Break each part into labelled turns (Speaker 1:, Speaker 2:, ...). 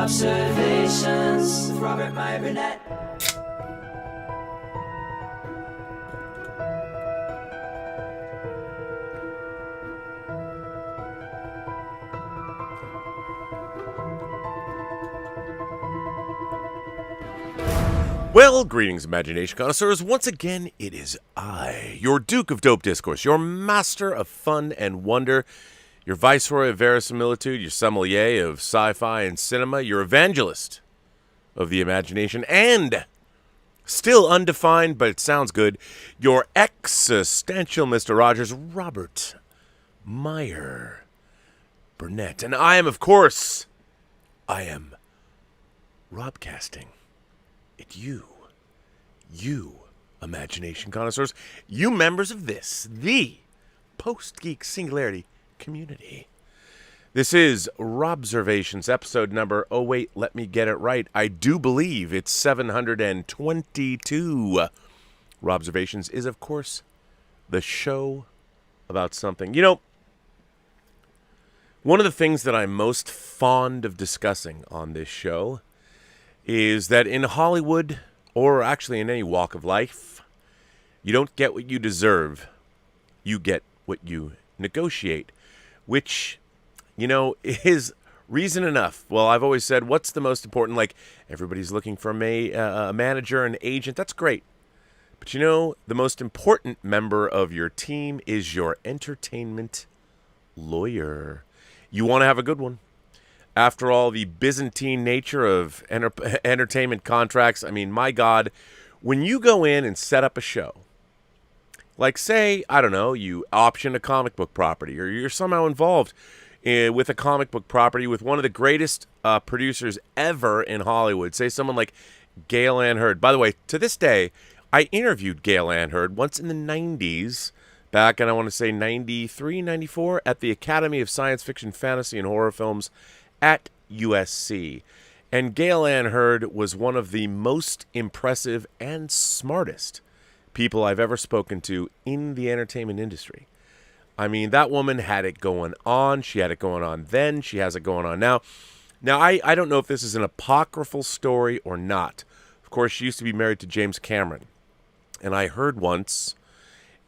Speaker 1: Robservations with Robert Meyer Burnett.
Speaker 2: Well, greetings, imagination connoisseurs. Once again, it is I, your Duke of Dope Discourse, your master of fun and wonder, your viceroy of verisimilitude, your sommelier of sci-fi and cinema, your evangelist of the imagination, and, still undefined, but it sounds good, your existential Mr. Rogers, Robert Meyer Burnett. And I am, of course, Robcasting. You imagination connoisseurs, you members of the Post-Geek Singularity community. This is Robservations, episode number, oh wait, let me get it right. I do believe it's 722. Robservations is, of course, the show about something. You know, one of the things that I'm most fond of discussing on this show is that in Hollywood, or actually in any walk of life, you don't get what you deserve. You get what you negotiate, which, you know, is reason enough. Well, I've always said, what's the most important? Like, everybody's looking for a manager, an agent. That's great. But, you know, the most important member of your team is your entertainment lawyer. You want to have a good one. After all, the Byzantine nature of entertainment contracts, I mean, my God, when you go in and set up a show, like say, I don't know, you option a comic book property, or you're somehow involved with a comic book property with one of the greatest producers ever in Hollywood, say someone like Gail Ann Hurd. By the way, to this day, I interviewed Gail Ann Hurd once in the 90s, back in, I want to say, 93, 94, at the Academy of Science Fiction, Fantasy, and Horror Films at USC. And Gail Ann Hurd was one of the most impressive and smartest people I've ever spoken to in the entertainment industry. I mean, that woman had it going on. She had it going on then. She has it going on now. Now, I don't know if this is an apocryphal story or not. Of course, she used to be married to James Cameron. And I heard once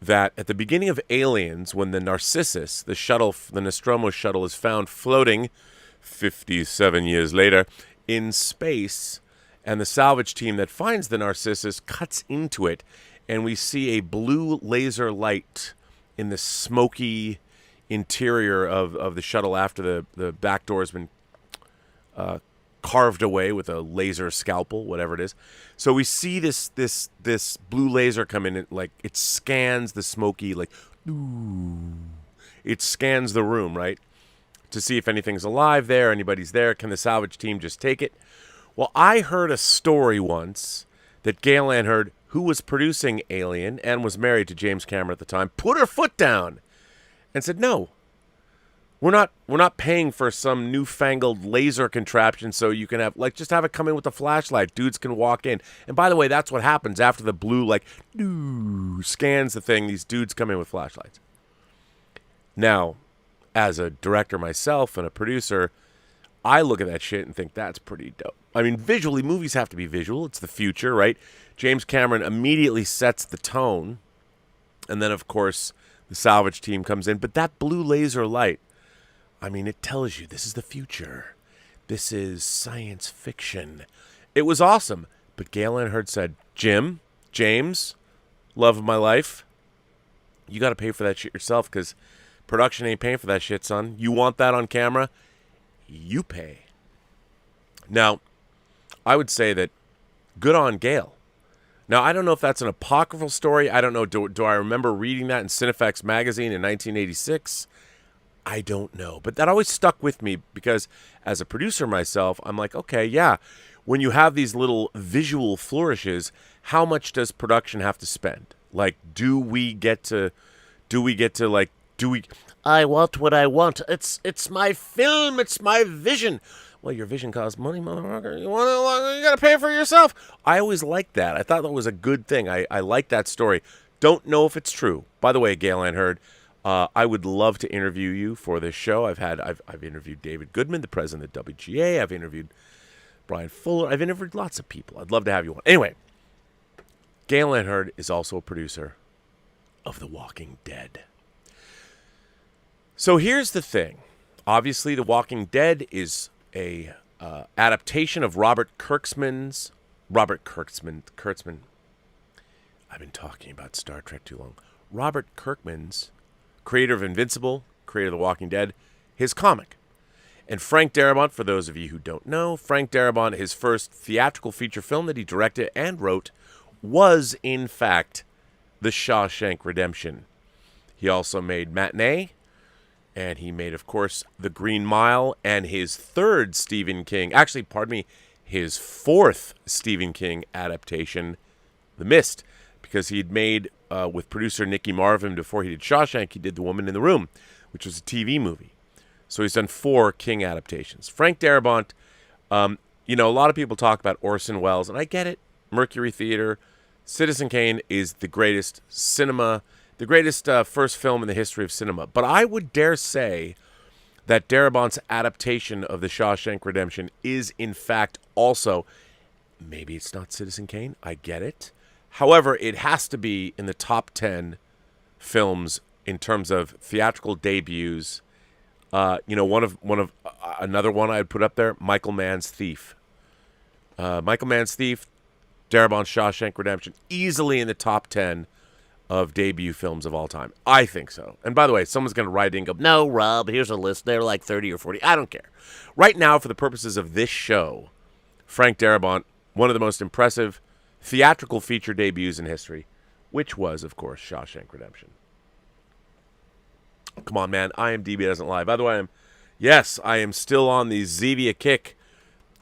Speaker 2: that at the beginning of Aliens, when the Narcissus, the shuttle, the Nostromo shuttle, is found floating 57 years later in space, and the salvage team that finds the Narcissus cuts into it, and we see a blue laser light in the smoky interior of the shuttle after the back door has been carved away with a laser scalpel, whatever it is. So we see this blue laser come in, and like it scans the smoky, like, ooh, it scans the room, right? To see if anything's alive there, anybody's there. Can the salvage team just take it? Well, I heard a story once that Gail Ann Hurd, who was producing Alien and was married to James Cameron at the time, put her foot down and said, no, we're not paying for some newfangled laser contraption so you can have, like, just have it come in with a flashlight. Dudes can walk in. And by the way, that's what happens after the blue, like, scans the thing. These dudes come in with flashlights. Now, as a director myself and a producer, I look at that shit and think that's pretty dope. I mean, visually, movies have to be visual. It's the future, right? James Cameron immediately sets the tone. And then, of course, the salvage team comes in. But that blue laser light, I mean, it tells you this is the future. This is science fiction. It was awesome. But Gail Ann Hurd said, James, love of my life, you got to pay for that shit yourself, because production ain't paying for that shit, son. You want that on camera? You pay. Now, I would say that good on Gail. Now, I don't know if that's an apocryphal story. I don't know. Do I remember reading that in Cinefex magazine in 1986? I don't know. But that always stuck with me because as a producer myself, I'm like, okay, yeah, when you have these little visual flourishes, how much does production have to spend? Like, I want what I want. It's my film. It's my vision. Well, your vision costs money, motherfucker. You got to pay for it yourself. I always liked that. I thought that was a good thing. I like that story. Don't know if it's true. By the way, Gail Ann Hurd, I would love to interview you for this show. I've interviewed David Goodman, the president of WGA. I've interviewed Brian Fuller. I've interviewed lots of people. I'd love to have you on. Anyway, Galen Hurd is also a producer of The Walking Dead. So here's the thing. Obviously, The Walking Dead is a adaptation of Robert Kurtzman's. I've been talking about Star Trek too long. Robert Kirkman's, creator of Invincible, creator of The Walking Dead, his comic. And Frank Darabont, for those of you who don't know, Frank Darabont, his first theatrical feature film that he directed and wrote was, in fact, The Shawshank Redemption. He also made Matinee, and he made, of course, The Green Mile, and his third Stephen King, his fourth Stephen King adaptation, The Mist, because he had made, with producer Nicky Marvin, before he did Shawshank, he did The Woman in the Room, which was a TV movie. So he's done 4 King adaptations. Frank Darabont, a lot of people talk about Orson Welles, and I get it. Mercury Theater, Citizen Kane is the greatest first film in the history of cinema. But I would dare say that Darabont's adaptation of The Shawshank Redemption is, in fact, also, maybe it's not Citizen Kane, I get it. However, it has to be in the top 10 films in terms of theatrical debuts. Another one I'd put up there, Michael Mann's Thief. Darabont Shawshank Redemption, easily in the top 10 of debut films of all time. I think so. And by the way, someone's going to write in and go, no, Rob, here's a list. They're like 30 or 40. I don't care. Right now, for the purposes of this show, Frank Darabont, one of the most impressive theatrical feature debuts in history, which was, of course, Shawshank Redemption. Come on, man. IMDb doesn't lie. By the way, I am still on the Zevia kick.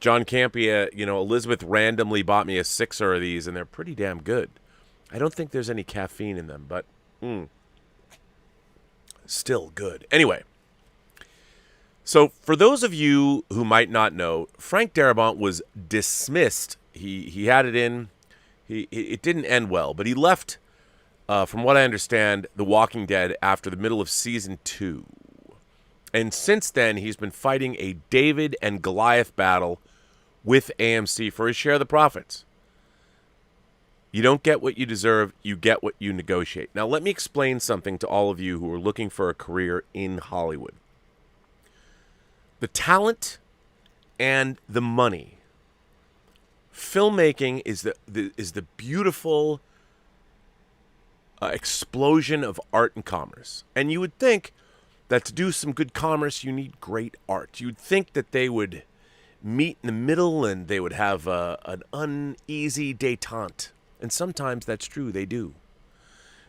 Speaker 2: John Campea, Elizabeth randomly bought me a 6er of these, and they're pretty damn good. I don't think there's any caffeine in them, but still good. Anyway, so for those of you who might not know, Frank Darabont was dismissed. He had it in. It didn't end well, but he left, from what I understand, The Walking Dead after the middle of season 2. And since then, he's been fighting a David and Goliath battle with AMC for his share of the profits. You don't get what you deserve, you get what you negotiate. Now, let me explain something to all of you who are looking for a career in Hollywood. The talent and the money. Filmmaking is the beautiful explosion of art and commerce. And you would think that to do some good commerce, you need great art. You'd think that they would meet in the middle and they would have an uneasy détente. And sometimes that's true, they do.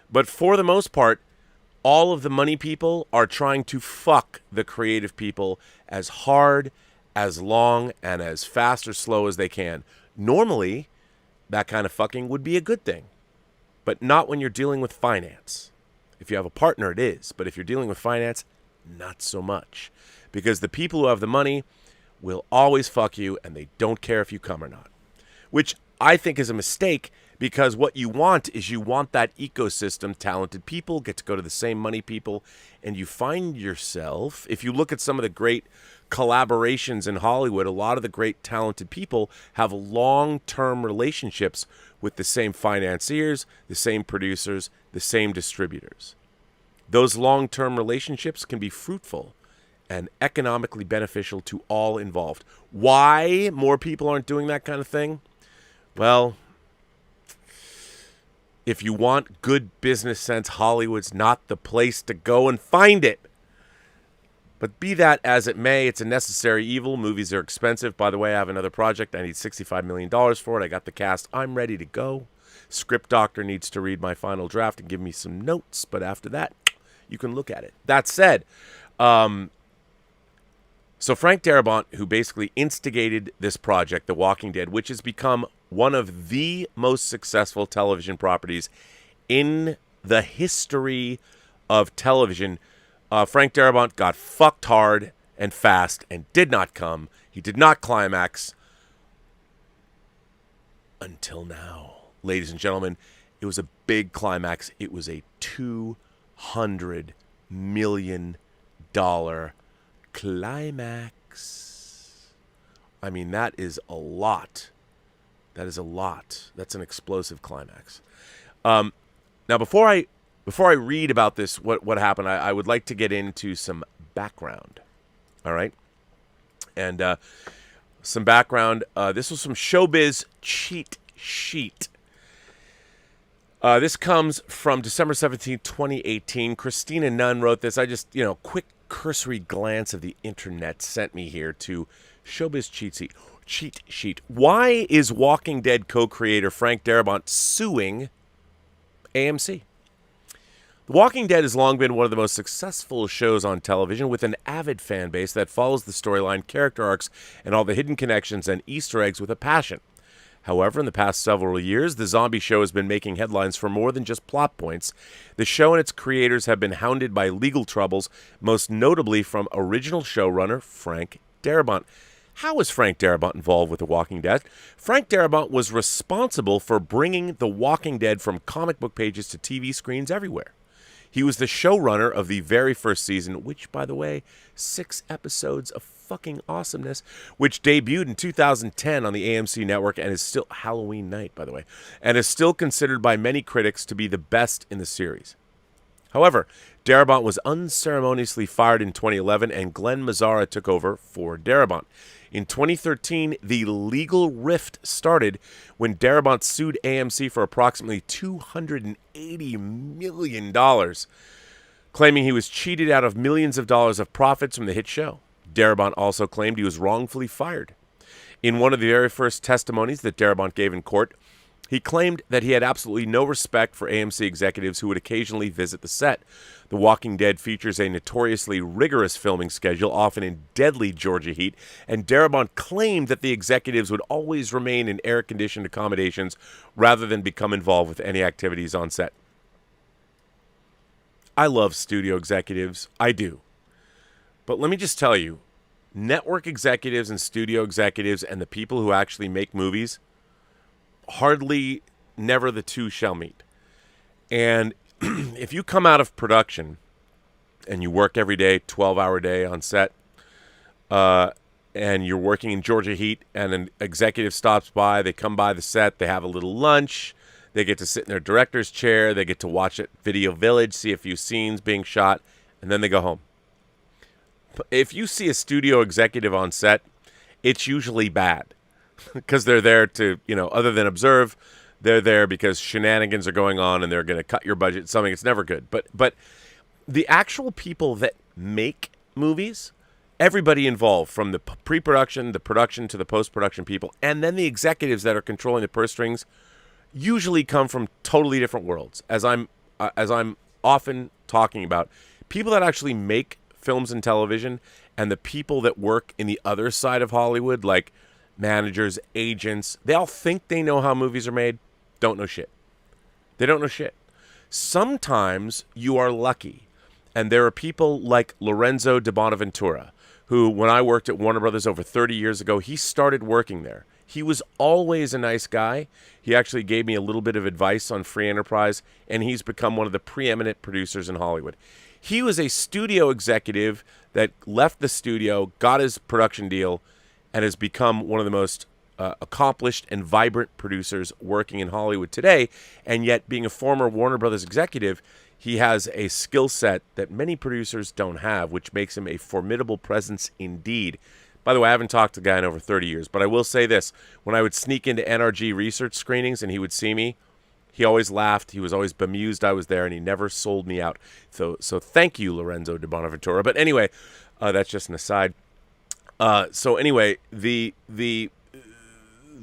Speaker 2: But for the most part, all of the money people are trying to fuck the creative people as hard, as long, and as fast or slow as they can. Normally, that kind of fucking would be a good thing. But not when you're dealing with finance. If you have a partner, it is. But if you're dealing with finance, not so much. Because the people who have the money will always fuck you, and they don't care if you come or not. Which I think is a mistake, because what you want is you want that ecosystem. Talented people get to go to the same money people, and you find yourself, if you look at some of the great collaborations in Hollywood, a lot of the great talented people have long-term relationships with the same financiers, the same producers, the same distributors. Those long-term relationships can be fruitful and economically beneficial to all involved. Why more people aren't doing that kind of thing? Well, if you want good business sense, Hollywood's not the place to go and find it. But be that as it may, it's a necessary evil. Movies are expensive. By the way, I have another project. I need $65 million for it. I got the cast. I'm ready to go. Script doctor needs to read my final draft and give me some notes. But after that, you can look at it. That said, so Frank Darabont, who basically instigated this project, The Walking Dead, which has become one of the most successful television properties in the history of television, Frank Darabont got fucked hard and fast and did not come. He did not climax until now. Ladies and gentlemen, it was a big climax. It was a $200 million climax. I mean, that is a lot. That is a lot. That's an explosive climax. Now, before I read about this, what happened, I would like to get into some background. All right? And some background. This was some Showbiz cheat sheet. This comes from December 17th, 2018. Christina Nunn wrote this. I just, quick cursory glance of the internet sent me here to Showbiz cheat sheet. Why is Walking Dead co-creator Frank Darabont suing AMC? The Walking Dead has long been one of the most successful shows on television, with an avid fan base that follows the storyline, character arcs, and all the hidden connections and Easter eggs with a passion. However, in the past several years, the zombie show has been making headlines for more than just plot points. The show and its creators have been hounded by legal troubles, most notably from original showrunner Frank Darabont. How is Frank Darabont involved with The Walking Dead? Frank Darabont was responsible for bringing The Walking Dead from comic book pages to TV screens everywhere. He was the showrunner of the very first season, which, by the way, 6 episodes of fucking awesomeness, which debuted in 2010 on the AMC network and is still Halloween night, by the way, and is still considered by many critics to be the best in the series. However, Darabont was unceremoniously fired in 2011, and Glenn Mazzara took over for Darabont. In 2013, the legal rift started when Darabont sued AMC for approximately $280 million, claiming he was cheated out of millions of dollars of profits from the hit show. Darabont also claimed he was wrongfully fired. In one of the very first testimonies that Darabont gave in court, he claimed that he had absolutely no respect for AMC executives who would occasionally visit the set. The Walking Dead features a notoriously rigorous filming schedule, often in deadly Georgia heat, and Darabont claimed that the executives would always remain in air-conditioned accommodations rather than become involved with any activities on set. I love studio executives. I do. But let me just tell you, network executives and studio executives and the people who actually make movies, hardly never the two shall meet. And if you come out of production and you work every day, 12-hour day on set, and you're working in Georgia heat, and an executive stops by, they come by the set, they have a little lunch, they get to sit in their director's chair, they get to watch at Video Village, see a few scenes being shot, and then they go home. If you see a studio executive on set, it's usually bad. Because they're there to, other than observe, they're there because shenanigans are going on and they're going to cut your budget, something. It's never good. But the actual people that make movies, everybody involved, from the pre-production, the production, to the post-production people, and then the executives that are controlling the purse strings, usually come from totally different worlds. As I'm often talking about, people that actually make films and television and the people that work in the other side of Hollywood, like managers, agents, they all think they know how movies are made. Don't know shit. They don't know shit. Sometimes you are lucky, and there are people like Lorenzo de Bonaventura, who, when I worked at Warner Brothers over 30 years ago, he started working there. He was always a nice guy. He actually gave me a little bit of advice on free enterprise, and he's become one of the preeminent producers in Hollywood. He was a studio executive that left the studio, got his production deal, and has become one of the most accomplished and vibrant producers working in Hollywood today. And yet, being a former Warner Brothers executive, he has a skill set that many producers don't have, which makes him a formidable presence indeed. By the way, I haven't talked to the guy in over 30 years, but I will say this. When I would sneak into NRG research screenings and he would see me, he always laughed. He was always bemused I was there, and he never sold me out. So thank you, Lorenzo de Bonaventura. But anyway, that's just an aside. So anyway, the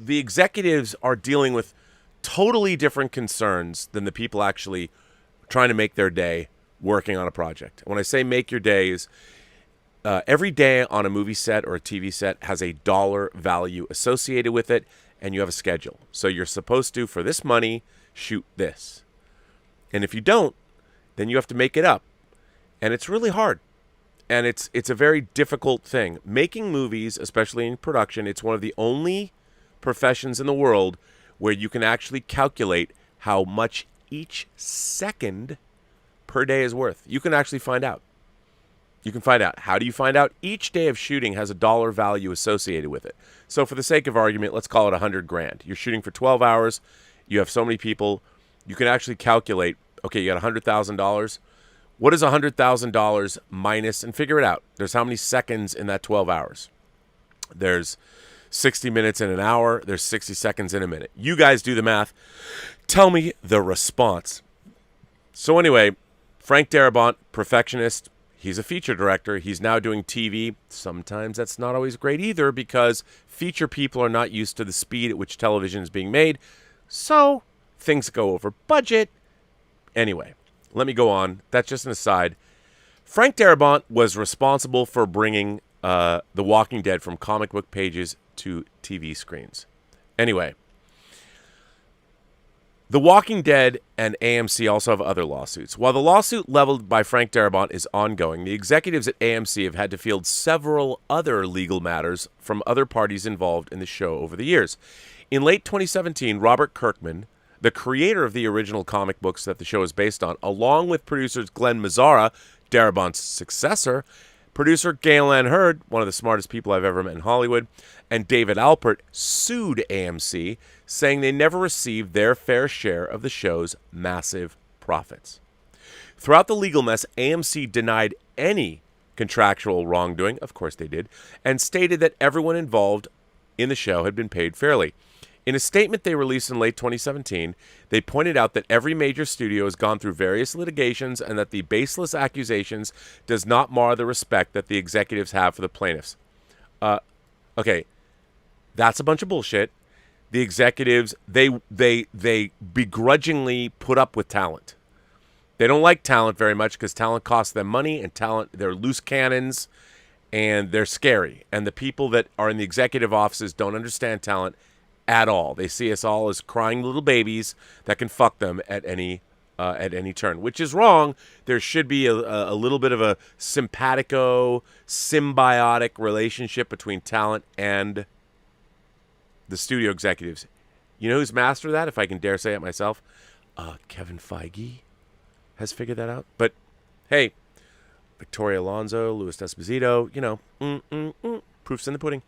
Speaker 2: executives are dealing with totally different concerns than the people actually trying to make their day working on a project. When I say make your days, every day on a movie set or a TV set has a dollar value associated with it, and you have a schedule. So you're supposed to, for this money, shoot this. And if you don't, then you have to make it up. And it's really hard. And it's a very difficult thing. Making movies, especially in production, it's one of the only professions in the world where you can actually calculate how much each second per day is worth. You can actually find out. You can find out. How do you find out? Each day of shooting has a dollar value associated with it. So for the sake of argument, let's call it 100 grand. You're shooting for 12 hours. You have so many people. You can actually calculate, okay, you got $100,000. What is $100,000 minus, and figure it out. There's how many seconds in that 12 hours. There's 60 minutes in an hour. There's 60 seconds in a minute. You guys do the math. Tell me the response. So anyway, Frank Darabont, perfectionist. He's a feature director. He's now doing TV. Sometimes that's not always great either because feature people are not used to the speed at which television is being made. So things go over budget. Anyway, let me go on. That's just an aside. Frank Darabont was responsible for bringing The Walking Dead from comic book pages to TV screens. Anyway, The Walking Dead and AMC also have other lawsuits. While the lawsuit leveled by Frank Darabont is ongoing, the executives at AMC have had to field several other legal matters from other parties involved in the show over the years. In late 2017, Robert Kirkman, the creator of the original comic books that the show is based on, along with producers Glenn Mazzara, Darabont's successor, producer Gale Ann Hurd, one of the smartest people I've ever met in Hollywood, and David Alpert sued AMC, saying they never received their fair share of the show's massive profits. Throughout the legal mess, AMC denied any contractual wrongdoing, of course they did, and stated that everyone involved in the show had been paid fairly. In a statement they released in late 2017, they pointed out that every major studio has gone through various litigations and that the baseless accusations does not mar the respect that the executives have for the plaintiffs. Okay, that's a bunch of bullshit. The executives, they begrudgingly put up with talent. They don't like talent very much because talent costs them money, and talent, they're loose cannons, and they're scary. And the people that are in the executive offices don't understand talent at all. They see us all as crying little babies that can fuck them at any turn, which is wrong. There should be a little bit of a symbiotic relationship between talent and the studio executives. You know who's mastered that, if I can dare say it myself? Kevin Feige has figured that out. But hey, Victoria Alonso, Louis Esposito, you know, proof's in the pudding.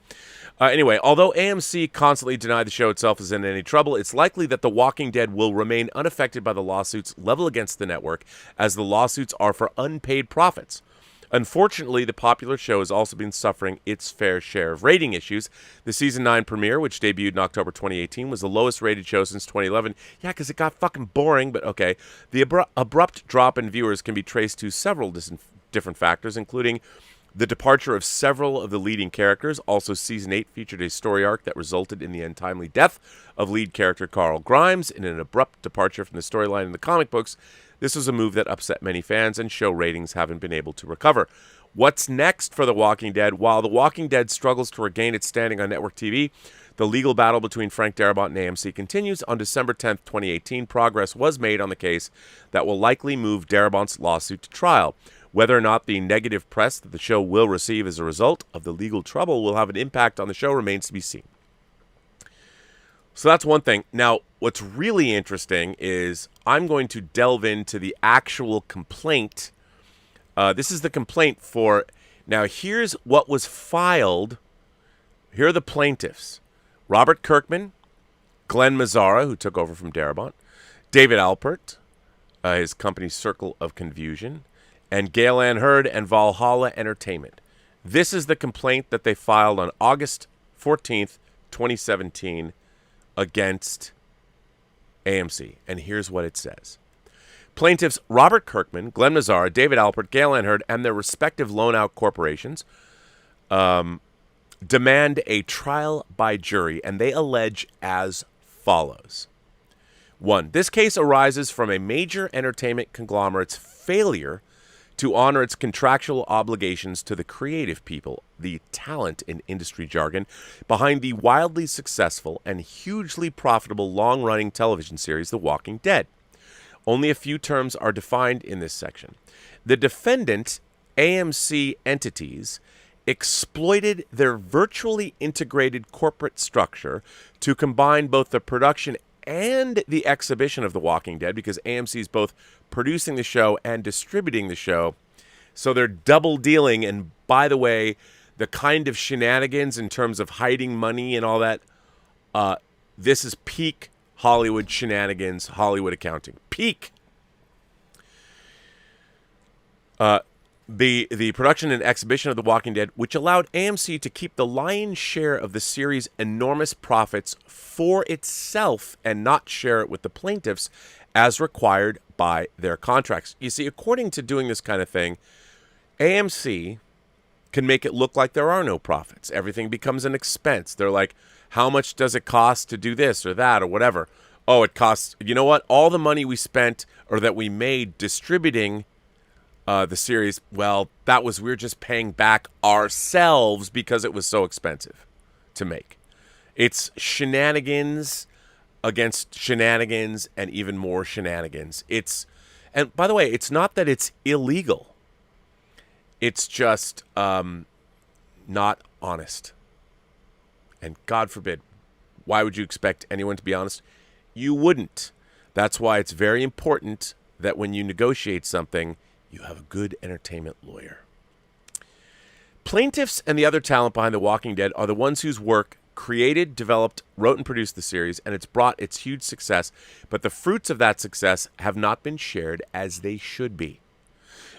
Speaker 2: Anyway, although AMC constantly denied the show itself is in any trouble, it's likely that The Walking Dead will remain unaffected by the lawsuits leveled against the network, as the lawsuits are for unpaid profits. Unfortunately, the popular show has also been suffering its fair share of rating issues. The Season 9 premiere, which debuted in October 2018, was the lowest rated show since 2011. Yeah, because it got fucking boring, but okay. The abrupt drop in viewers can be traced to several different factors, including the departure of several of the leading characters. Also, Season 8 featured a story arc that resulted in the untimely death of lead character Carl Grimes in an abrupt departure from the storyline in the comic books. This was a move that upset many fans, and show ratings haven't been able to recover. What's next for The Walking Dead? While The Walking Dead struggles to regain its standing on network TV, the legal battle between Frank Darabont and AMC continues. On December 10th, 2018, progress was made on the case that will likely move Darabont's lawsuit to trial. Whether or not the negative press that the show will receive as a result of the legal trouble will have an impact on the show remains to be seen. So that's one thing. Now, what's really interesting is I'm going to delve into the actual complaint. This is the complaint for... Now, here's what was filed. Here are the plaintiffs. Robert Kirkman, Glenn Mazzara, who took over from Darabont, David Alpert, his company's Circle of Confusion, and Gale Ann Hurd and Valhalla Entertainment. This is the complaint that they filed on August 14th, 2017 against AMC. And here's what it says. Plaintiffs Robert Kirkman, Glenn Mazzara, David Alpert, Gale Ann Hurd, and their respective loan-out corporations demand a trial by jury, and they allege as follows. 1. This case arises from a major entertainment conglomerate's failure to honor its contractual obligations to the creative people, the talent in industry jargon, behind the wildly successful and hugely profitable long-running television series The Walking Dead. Only a few terms are defined in this section. The defendant, AMC entities, exploited their virtually integrated corporate structure to combine both the production and the exhibition of The Walking Dead, because AMC is both producing the show and distributing the show, So they're double dealing. And by the way, the kind of shenanigans in terms of hiding money and all that, this is peak Hollywood shenanigans, Hollywood accounting. Peak. The production and exhibition of The Walking Dead, which allowed AMC to keep the lion's share of the series' enormous profits for itself and not share it with the plaintiffs as required by their contracts. You see, according to doing this kind of thing, AMC can make it look like there are no profits. Everything becomes an expense. They're like, how much does it cost to do this or that or whatever? Oh, it costs, you know what? All the money we spent or that we made distributing the series, well, we're just paying back ourselves because it was so expensive to make. It's shenanigans against shenanigans and even more shenanigans. And by the way, it's not that it's illegal. It's just not honest. And God forbid, why would you expect anyone to be honest? You wouldn't. That's why it's very important that when you negotiate something, you have a good entertainment lawyer. Plaintiffs and the other talent behind The Walking Dead are the ones whose work created, developed, wrote, and produced the series, and it's brought its huge success, but the fruits of that success have not been shared as they should be.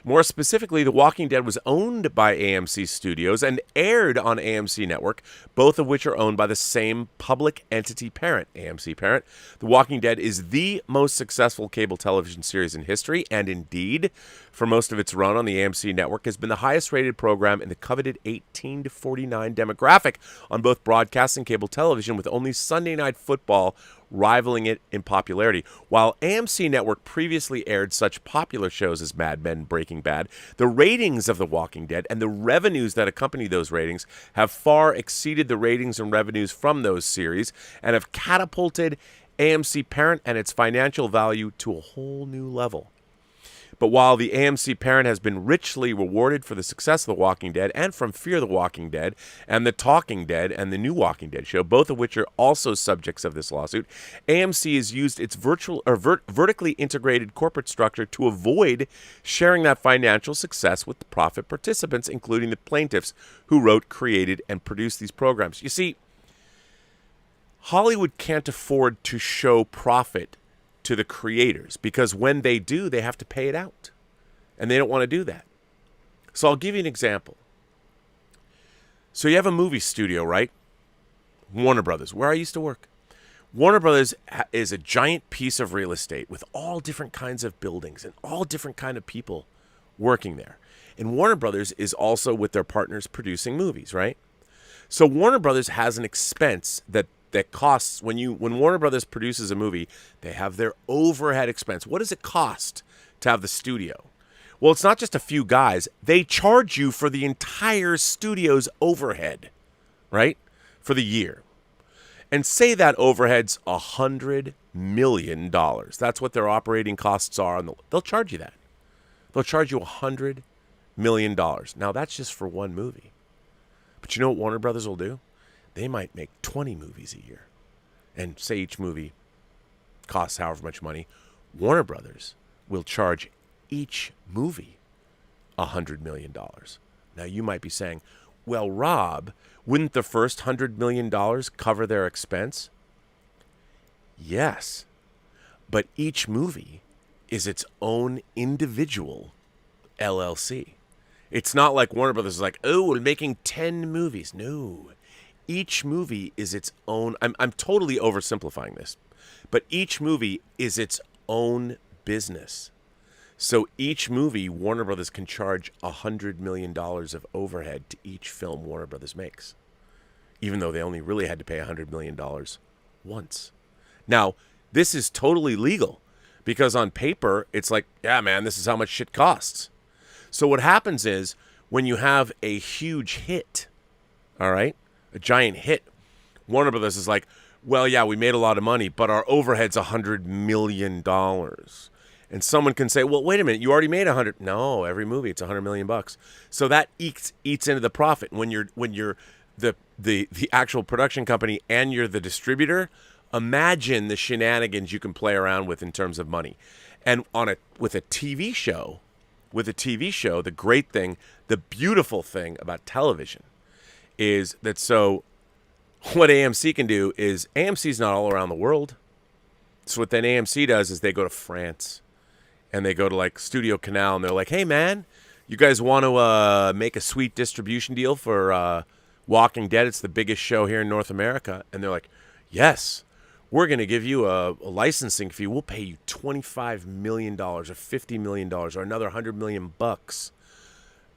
Speaker 2: More specifically, The Walking Dead was owned by AMC Studios and aired on AMC Network, both of which are owned by the same public entity parent, AMC parent. The Walking Dead is the most successful cable television series in history, and indeed, for most of its run on the AMC Network, has been the highest-rated program in the coveted 18 to 49 demographic on both broadcast and cable television, with only Sunday Night Football rivaling it in popularity. While AMC Network previously aired such popular shows as Mad Men, Breaking Bad, the ratings of The Walking Dead and the revenues that accompany those ratings have far exceeded the ratings and revenues from those series and have catapulted AMC parent and its financial value to a whole new level. But while the AMC parent has been richly rewarded for the success of The Walking Dead and from Fear the Walking Dead and The Talking Dead and the new Walking Dead show, both of which are also subjects of this lawsuit, AMC has used its vertically integrated corporate structure to avoid sharing that financial success with the profit participants, including the plaintiffs who wrote, created, and produced these programs. You see, Hollywood can't afford to show profit to the creators, because when they do, they have to pay it out. And they don't want to do that. So I'll give you an example. So you have a movie studio, right? Warner Brothers, where I used to work. Warner Brothers is a giant piece of real estate with all different kinds of buildings and all different kind of people working there. And Warner Brothers is also with their partners producing movies, right? So Warner Brothers has an expense that costs when Warner Brothers produces a movie, they have their overhead expense. What does it cost to have the studio? Well, it's not just a few guys. They charge you for the entire studio's overhead, right? For the year. And say that overhead's $100 million. That's what their operating costs are. They'll charge you that. They'll charge you $100 million. Now, that's just for one movie. But you know what Warner Brothers will do? They might make 20 movies a year. And say each movie costs however much money. Warner Brothers will charge each movie $100 million. Now, you might be saying, well, Rob, wouldn't the first $100 million cover their expense? Yes. But each movie is its own individual LLC. It's not like Warner Brothers is like, oh, we're making 10 movies. No. Each movie is its own. I'm totally oversimplifying this, but each movie is its own business. So each movie, Warner Brothers can charge $100 million of overhead to each film Warner Brothers makes, even though they only really had to pay $100 million once. Now, this is totally legal because on paper, it's like, yeah, man, this is how much shit costs. So what happens is when you have a huge hit, all right, a giant hit, Warner Brothers is like, well, yeah, we made a lot of money, but our overhead's $100 million. And someone can say, well, wait a minute, you already made 100. No, every movie, it's $100 million. So that eats into the profit. When you're the actual production company and you're the distributor, imagine the shenanigans you can play around with in terms of money. And with a TV show, with a TV show, the great thing, the beautiful thing about television is that so what AMC can do is AMC's not all around the world. So what then AMC does is they go to France and they go to like Studio Canal and they're like, hey man, you guys want to make a sweet distribution deal for Walking Dead? It's the biggest show here in North America. And they're like, yes, we're going to give you a licensing fee. We'll pay you $25 million or $50 million or another $100 million bucks.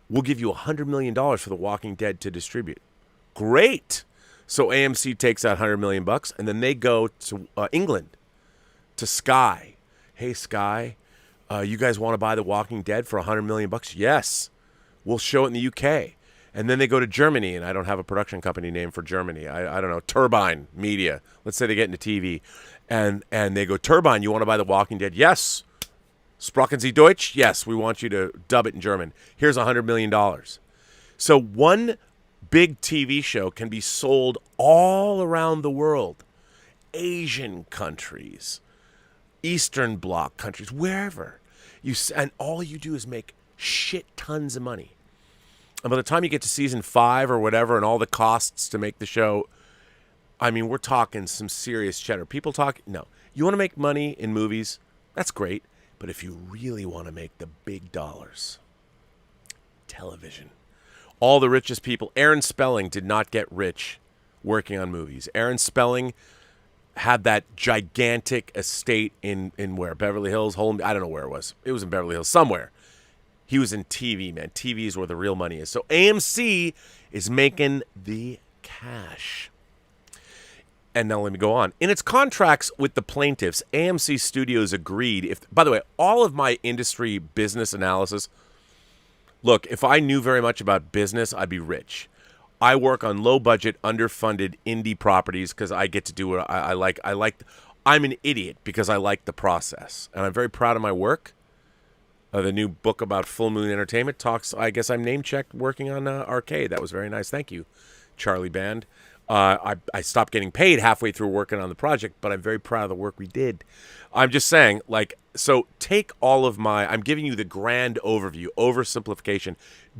Speaker 2: We'll give you $100 million for The Walking Dead to distribute. Great. So AMC takes out $100 million bucks, and then they go to England, to Sky. Hey, Sky, you guys want to buy The Walking Dead for $100 million bucks? Yes. We'll show it in the UK. And then they go to Germany, and I don't have a production company name for Germany. I don't know, Turbine Media. Let's say they get into TV. And they go, Turbine, you want to buy The Walking Dead? Yes. Sprechen Sie Deutsch? Yes, we want you to dub it in German. Here's $100 million. So one big TV show can be sold all around the world. Asian countries, Eastern Bloc countries, wherever. And all you do is make shit tons of money. And by the time you get to season 5 or whatever and all the costs to make the show, I mean, we're talking some serious cheddar. People talk, no. You want to make money in movies? That's great. But if you really want to make the big dollars, television. All the richest people. Aaron Spelling did not get rich working on movies. Aaron Spelling had that gigantic estate in where? Beverly Hills? I don't know where it was. It was in Beverly Hills, somewhere. He was in TV, man. TV is where the real money is. So AMC is making the cash. And now let me go on. In its contracts with the plaintiffs, AMC Studios agreed. By the way, all of my industry business analysis, look, if I knew very much about business, I'd be rich. I work on low-budget, underfunded indie properties because I get to do what I like. I'm an idiot because I like the process. And I'm very proud of my work. The new book about Full Moon Entertainment talks, I guess I'm name-checked working on Arcade. That was very nice. Thank you, Charlie Band. I stopped getting paid halfway through working on the project, but I'm very proud of the work we did. I'm just saying, so take all of I'm giving you the grand overview, oversimplification.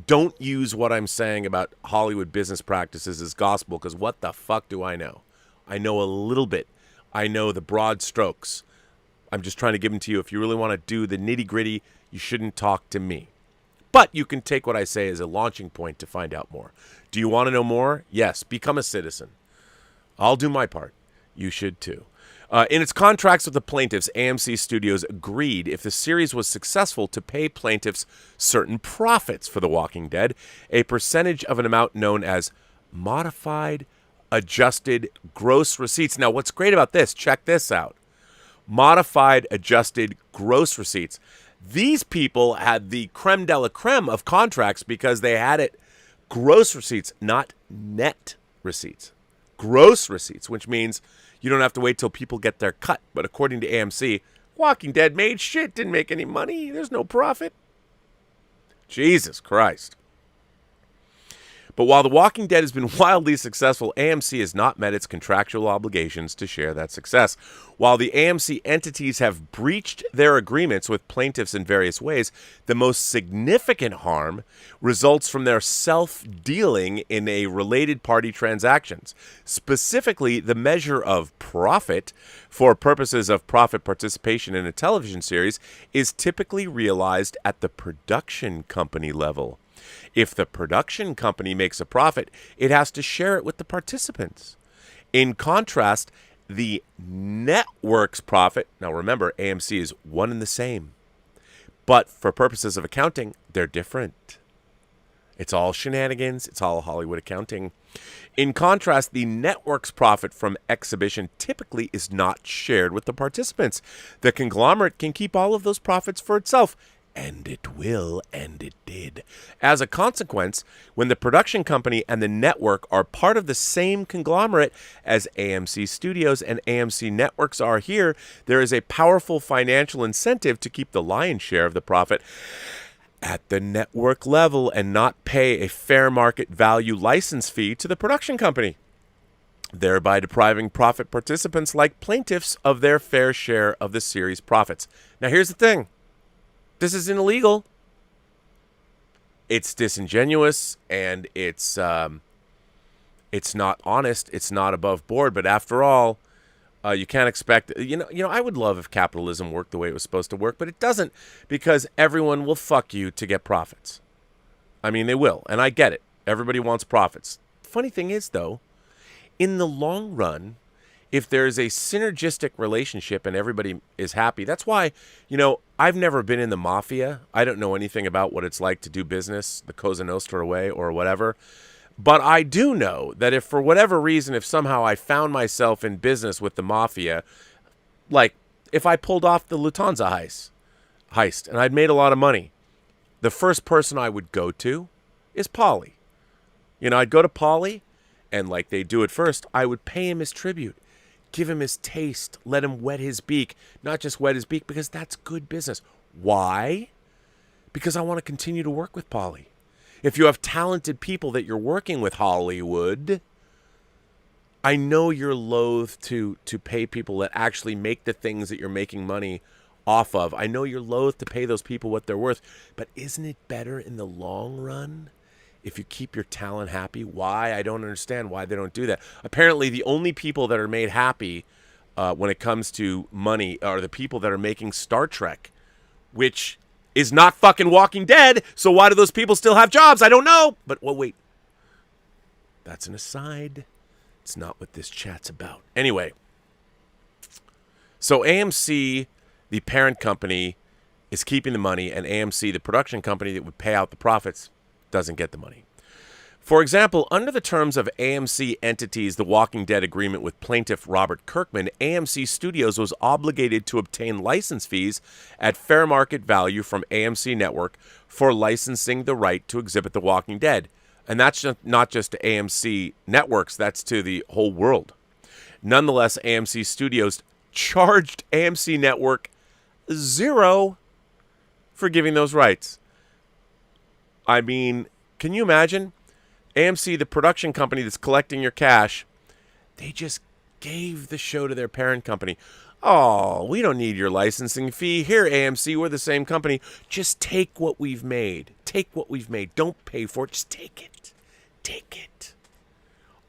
Speaker 2: Don't use what I'm saying about Hollywood business practices as gospel, because what the fuck do I know? I know a little bit. I know the broad strokes. I'm just trying to give them to you. If you really want to do the nitty-gritty, you shouldn't talk to me. But you can take what I say as a launching point to find out more. Do you want to know more? Yes, become a citizen. I'll do my part. You should too. In its contracts with the plaintiffs, AMC Studios agreed, if the series was successful, to pay plaintiffs certain profits for The Walking Dead, a percentage of an amount known as modified adjusted gross receipts. Now, what's great about this, check this out. Modified adjusted gross receipts. These people had the creme de la creme of contracts because they had it gross receipts, not net receipts. Gross receipts, which means you don't have to wait till people get their cut. But according to AMC, Walking Dead made shit, didn't make any money. There's no profit. Jesus Christ. But while The Walking Dead has been wildly successful, AMC has not met its contractual obligations to share that success. While the AMC entities have breached their agreements with plaintiffs in various ways, the most significant harm results from their self-dealing in a related party transactions. Specifically, the measure of profit for purposes of profit participation in a television series is typically realized at the production company level. If the production company makes a profit, it has to share it with the participants. In contrast, the network's profit, now remember, AMC is one and the same, but for purposes of accounting, they're different. It's all shenanigans. It's all Hollywood accounting. In contrast, the network's profit from exhibition typically is not shared with the participants. The conglomerate can keep all of those profits for itself. And it will, and it did. As a consequence, when the production company and the network are part of the same conglomerate as AMC Studios and AMC Networks are here, there is a powerful financial incentive to keep the lion's share of the profit at the network level and not pay a fair market value license fee to the production company, thereby depriving profit participants like plaintiffs of their fair share of the series' profits. Now, here's the thing. This isn't illegal. it's disingenuous, and it's not honest. It's not above board. But after all, you can't expect. I would love if capitalism worked the way it was supposed to work, but it doesn't, because everyone will fuck you to get profits. I mean, they will, and I get it. Everybody wants profits. Funny thing is, though, in the long run, if there's a synergistic relationship and everybody is happy, that's why, I've never been in the mafia. I don't know anything about what it's like to do business the Cosa Nostra way or whatever. But I do know that if for whatever reason, if somehow I found myself in business with the mafia, like if I pulled off the Lufthansa heist and I'd made a lot of money, the first person I would go to is Paulie. I'd go to Paulie, and like they do at first, I would pay him his tribute, give him his taste, let him wet his beak. Not just wet his beak, because that's good business. Why? Because I want to continue to work with Paulie. If you have talented people that you're working with, Hollywood, I know you're loath to pay people that actually make the things that you're making money off of. I know you're loath to pay those people what they're worth, but isn't it better in the long run if you keep your talent happy? Why? I don't understand why they don't do that. Apparently, the only people that are made happy when it comes to money are the people that are making Star Trek, which is not fucking Walking Dead. So why do those people still have jobs? I don't know. But, wait. That's an aside. It's not what this chat's about. Anyway. So AMC, the parent company, is keeping the money, and AMC, the production company that would pay out the profits, doesn't get the money. For example, under the terms of AMC Entities' The Walking Dead agreement with plaintiff Robert Kirkman, AMC Studios was obligated to obtain license fees at fair market value from AMC Network for licensing the right to exhibit The Walking Dead. And that's not just to AMC Networks, that's to the whole world. Nonetheless, AMC Studios charged AMC Network $0 for giving those rights. I mean, can you imagine? AMC, the production company that's collecting your cash, they just gave the show to their parent company. Oh, we don't need your licensing fee. Here, AMC, we're the same company. Just take what we've made. Take what we've made. Don't pay for it. Just take it. Take it.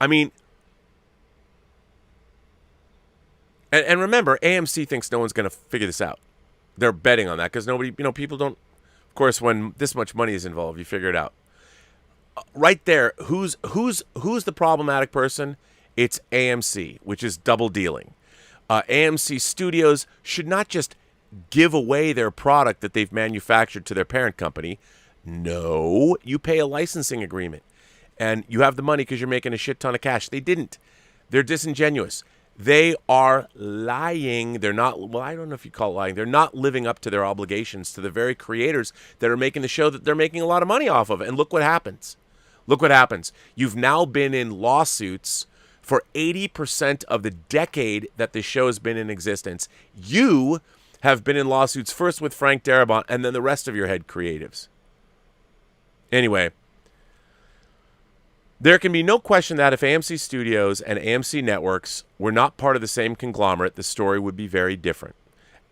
Speaker 2: I mean, and remember, AMC thinks no one's going to figure this out. They're betting on that because nobody, people don't. Of course, when this much money is involved, you figure it out. Right there, who's the problematic person? It's AMC, which is double dealing. AMC Studios should not just give away their product that they've manufactured to their parent company. No, you pay a licensing agreement, and you have the money because you're making a shit ton of cash. They didn't. They're disingenuous. They are lying. They're not, well, I don't know if you call it lying. They're not living up to their obligations to the very creators that are making the show that they're making a lot of money off of. And look what happens. Look what happens. You've now been in lawsuits for 80% of the decade that the show has been in existence. You have been in lawsuits first with Frank Darabont and then the rest of your head creatives. Anyway, there can be no question that if AMC Studios and AMC Networks were not part of the same conglomerate, the story would be very different.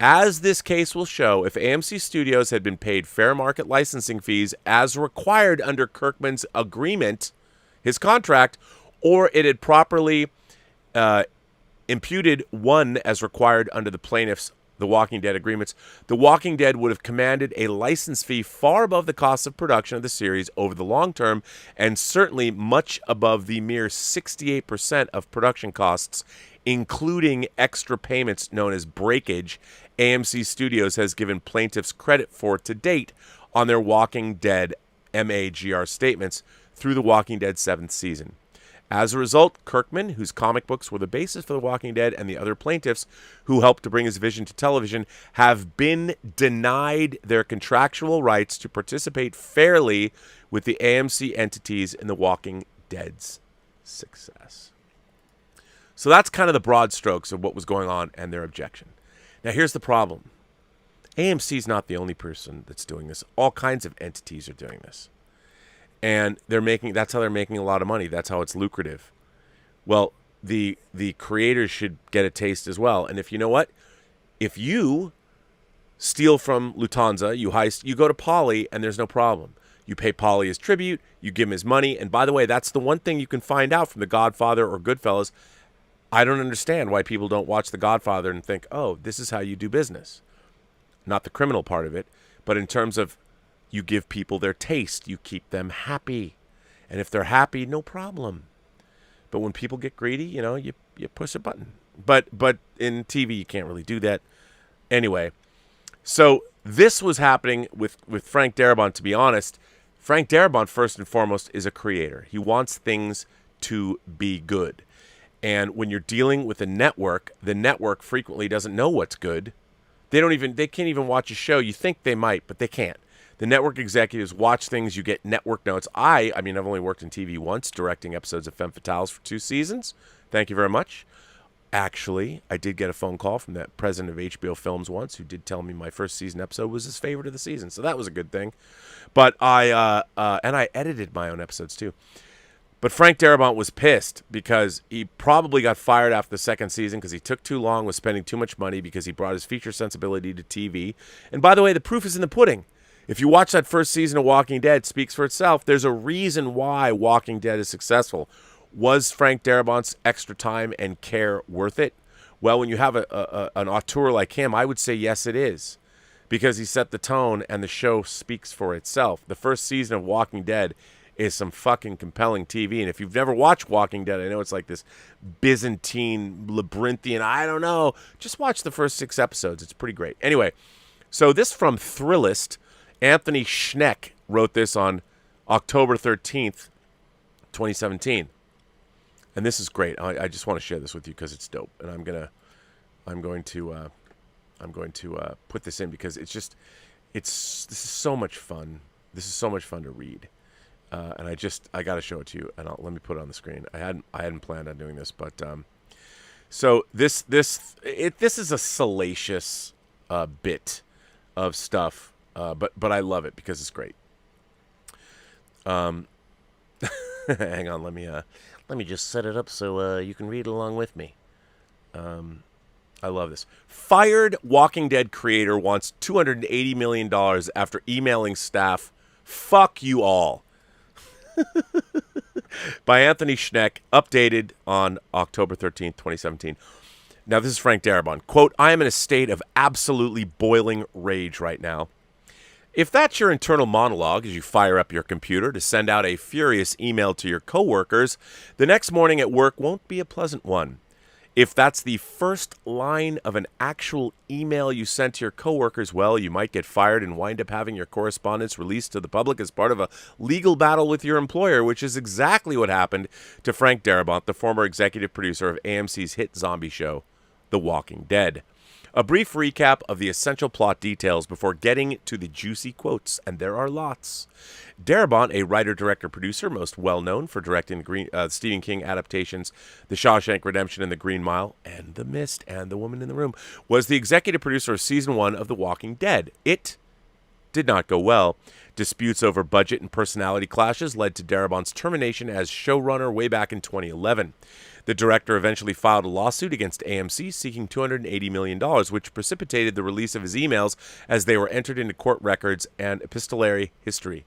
Speaker 2: As this case will show, if AMC Studios had been paid fair market licensing fees as required under Kirkman's agreement, his contract, or it had properly imputed one as required under the plaintiffs' The Walking Dead agreements, The Walking Dead would have commanded a license fee far above the cost of production of the series over the long term, and certainly much above the mere 68% of production costs, including extra payments known as breakage, AMC Studios has given plaintiffs credit for to date on their Walking Dead MAGR statements through The Walking Dead 7th season. As a result, Kirkman, whose comic books were the basis for The Walking Dead, and the other plaintiffs who helped to bring his vision to television have been denied their contractual rights to participate fairly with the AMC entities in The Walking Dead's success. So that's kind of the broad strokes of what was going on and their objection. Now here's the problem. AMC's not the only person that's doing this. All kinds of entities are doing this. And that's how they're making a lot of money. That's how it's lucrative. Well, the creators should get a taste as well. And if you know what? If you steal from Lufthansa, you heist, you go to Poly and there's no problem. You pay Pauly his tribute, you give him his money, and by the way, that's the one thing you can find out from The Godfather or Goodfellas. I don't understand why people don't watch The Godfather and think, oh, this is how you do business. Not the criminal part of it, but in terms of you give people their taste, you keep them happy. And if they're happy, no problem. But when people get greedy, you push a button. But in TV, you can't really do that. Anyway, so this was happening with Frank Darabont, to be honest. Frank Darabont, first and foremost, is a creator. He wants things to be good. And when you're dealing with a network, the network frequently doesn't know what's good. They can't even watch a show. You think they might, but they can't. The network executives watch things. You get network notes. I mean, I've only worked in TV once, directing episodes of Femme Fatales for 2 seasons. Thank you very much. Actually, I did get a phone call from that president of HBO Films once who did tell me my first season episode was his favorite of the season. So that was a good thing. But I edited my own episodes too. But Frank Darabont was pissed because he probably got fired after the second season because he took too long, was spending too much money because he brought his feature sensibility to TV. And by the way, the proof is in the pudding. If you watch that first season of Walking Dead, it speaks for itself. There's a reason why Walking Dead is successful. Was Frank Darabont's extra time and care worth it? Well, when you have an auteur like him, I would say yes, it is. Because he set the tone and the show speaks for itself. The first season of Walking Dead is some fucking compelling TV. And if you've never watched Walking Dead, I know it's like this Byzantine, labyrinthian, I don't know. Just watch the first 6 episodes. It's pretty great. Anyway, so this from Thrillist. Anthony Schneck wrote this on October 13th, 2017. And this is great. I just want to share this with you because it's dope. And I'm going to put this in because this is so much fun. This is so much fun to read. And I got to show it to you. And let me put it on the screen. I hadn't planned on doing this, but so this is a salacious bit of stuff. But I love it because it's great. Hang on, let me just set it up so you can read along with me. I love this. Fired Walking Dead creator wants $280 million after emailing staff, "Fuck you all." By Anthony Schneck, updated on October 13th, 2017. Now, this is Frank Darabont. Quote, "I am in a state of absolutely boiling rage right now. If that's your internal monologue as you fire up your computer to send out a furious email to your coworkers, the next morning at work won't be a pleasant one. If that's the first line of an actual email you sent to your coworkers, well, you might get fired and wind up having your correspondence released to the public as part of a legal battle with your employer, which is exactly what happened to Frank Darabont, the former executive producer of AMC's hit zombie show, The Walking Dead. A brief recap of the essential plot details before getting to the juicy quotes, and there are lots. Darabont, a writer, director, producer, most well-known for directing the Stephen King adaptations The Shawshank Redemption and The Green Mile, and The Mist, and The Woman in the Room, was the executive producer of Season 1 of The Walking Dead. It did not go well. Disputes over budget and personality clashes led to Darabont's termination as showrunner way back in 2011. The director eventually filed a lawsuit against AMC seeking $280 million, which precipitated the release of his emails as they were entered into court records and epistolary history.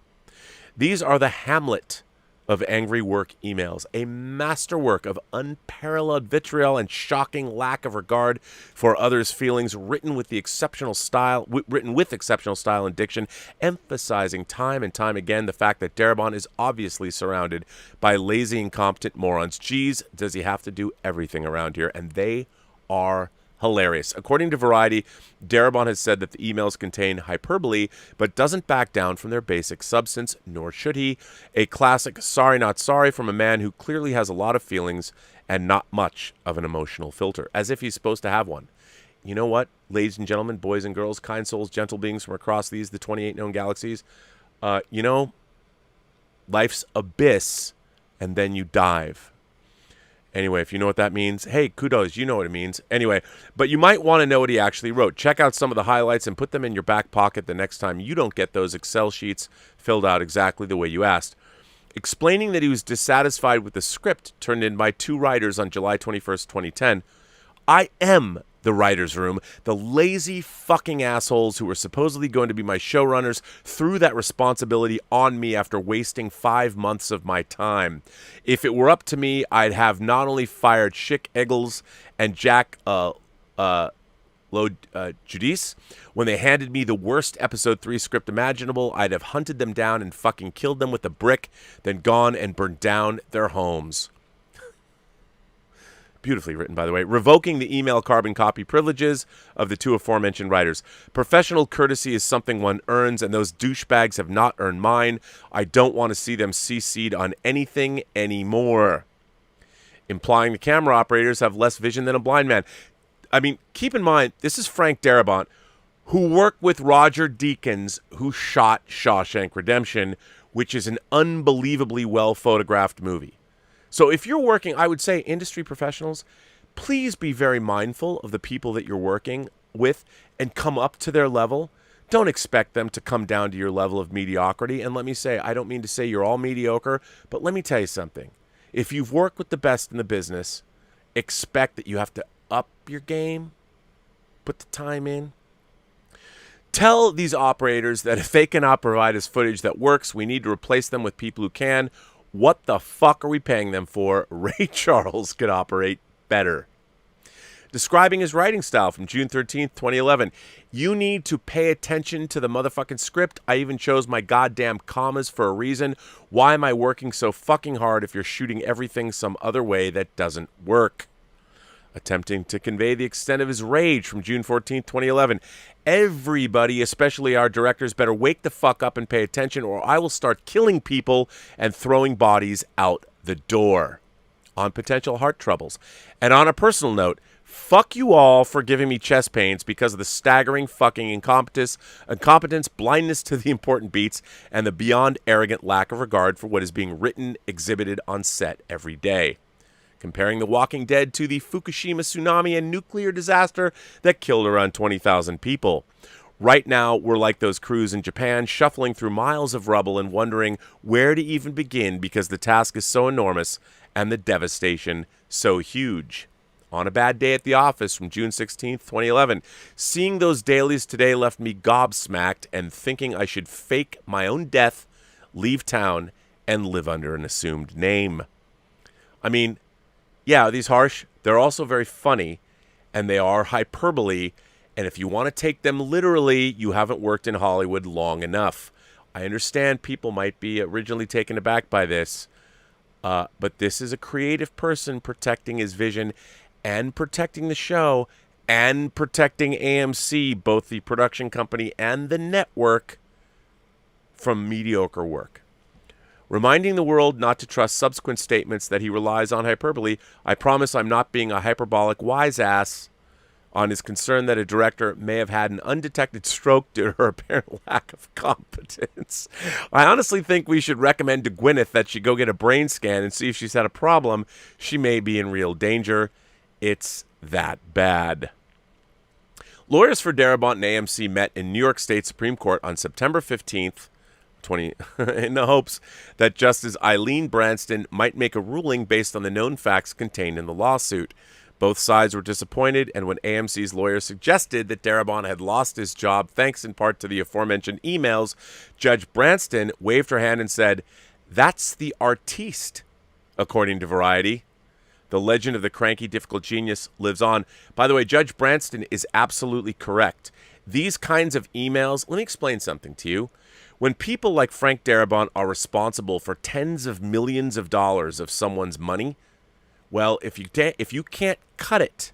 Speaker 2: These are the Hamlet of angry work emails, a masterwork of unparalleled vitriol and shocking lack of regard for others' feelings, written with exceptional style and diction, emphasizing time and time again the fact that Darabont is obviously surrounded by lazy, incompetent morons. Geez, does he have to do everything around here? And they are hilarious. According to Variety, Darabont has said that the emails contain hyperbole, but doesn't back down from their basic substance, nor should he. A classic sorry not sorry from a man who clearly has a lot of feelings and not much of an emotional filter, as if he's supposed to have one. You know what, ladies and gentlemen, boys and girls, kind souls, gentle beings from across the 28 known galaxies, life's abyss, and then you dive. Anyway, if you know what that means, hey, kudos, you know what it means. Anyway, but you might want to know what he actually wrote. Check out some of the highlights and put them in your back pocket the next time you don't get those Excel sheets filled out exactly the way you asked. Explaining that he was dissatisfied with the script turned in by 2 writers on July 21st, 2010. I am the writer's room. The lazy fucking assholes who were supposedly going to be my showrunners threw that responsibility on me after wasting 5 months of my time. If it were up to me, I'd have not only fired Schick Eggles and Jack Judice when they handed me the worst episode 3 script imaginable. I'd have hunted them down and fucking killed them with a brick, then gone and burned down their homes. Beautifully written, by the way. Revoking the email carbon copy privileges of the two aforementioned writers. Professional courtesy is something one earns, and those douchebags have not earned mine. I don't want to see them CC'd on anything anymore. Implying the camera operators have less vision than a blind man. I mean, keep in mind, this is Frank Darabont, who worked with Roger Deakins, who shot Shawshank Redemption, which is an unbelievably well-photographed movie. So if you're working, I would say industry professionals, please be very mindful of the people that you're working with and come up to their level. Don't expect them to come down to your level of mediocrity. And let me say, I don't mean to say you're all mediocre, but let me tell you something. If you've worked with the best in the business, expect that you have to up your game, put the time in. Tell these operators that if they cannot provide us footage that works, we need to replace them with people who can. What the fuck are we paying them for? Ray Charles could operate better. Describing his writing style from June 13th, 2011. You need to pay attention to the motherfucking script. I even chose my goddamn commas for a reason. Why am I working so fucking hard if you're shooting everything some other way that doesn't work? Attempting to convey the extent of his rage from June 14th, 2011. Everybody, especially our directors, better wake the fuck up and pay attention, or I will start killing people and throwing bodies out the door. On potential heart troubles. And on a personal note, fuck you all for giving me chest pains because of the staggering fucking incompetence, blindness to the important beats, and the beyond arrogant lack of regard for what is being written, exhibited on set every day. Comparing The Walking Dead to the Fukushima tsunami and nuclear disaster that killed around 20,000 people. Right now, we're like those crews in Japan shuffling through miles of rubble and wondering where to even begin because the task is so enormous and the devastation so huge. On a bad day at the office from June 16th, 2011. Seeing those dailies today left me gobsmacked and thinking I should fake my own death, leave town, and live under an assumed name. I mean, yeah, these harsh, they're also very funny, and they are hyperbole, and if you want to take them literally, you haven't worked in Hollywood long enough. I understand people might be originally taken aback by this, but this is a creative person protecting his vision and protecting the show and protecting AMC, both the production company and the network, from mediocre work. Reminding the world not to trust subsequent statements that he relies on hyperbole, I promise I'm not being a hyperbolic wise-ass on his concern that a director may have had an undetected stroke due to her apparent lack of competence. I honestly think we should recommend to Gwyneth that she go get a brain scan and see if she's had a problem. She may be in real danger. It's that bad. Lawyers for Darabont and AMC met in New York State Supreme Court on September 15th, in the hopes that Justice Eileen Branston might make a ruling based on the known facts contained in the lawsuit. Both sides were disappointed, and when AMC's lawyer suggested that Darabont had lost his job thanks in part to the aforementioned emails, Judge Branston waved her hand and said, "That's the artiste," according to Variety. The legend of the cranky, difficult genius lives on. By the way, Judge Branston is absolutely correct. These kinds of emails, let me explain something to you. When people like Frank Darabont are responsible for tens of millions of dollars of someone's money, well, if you can't cut it,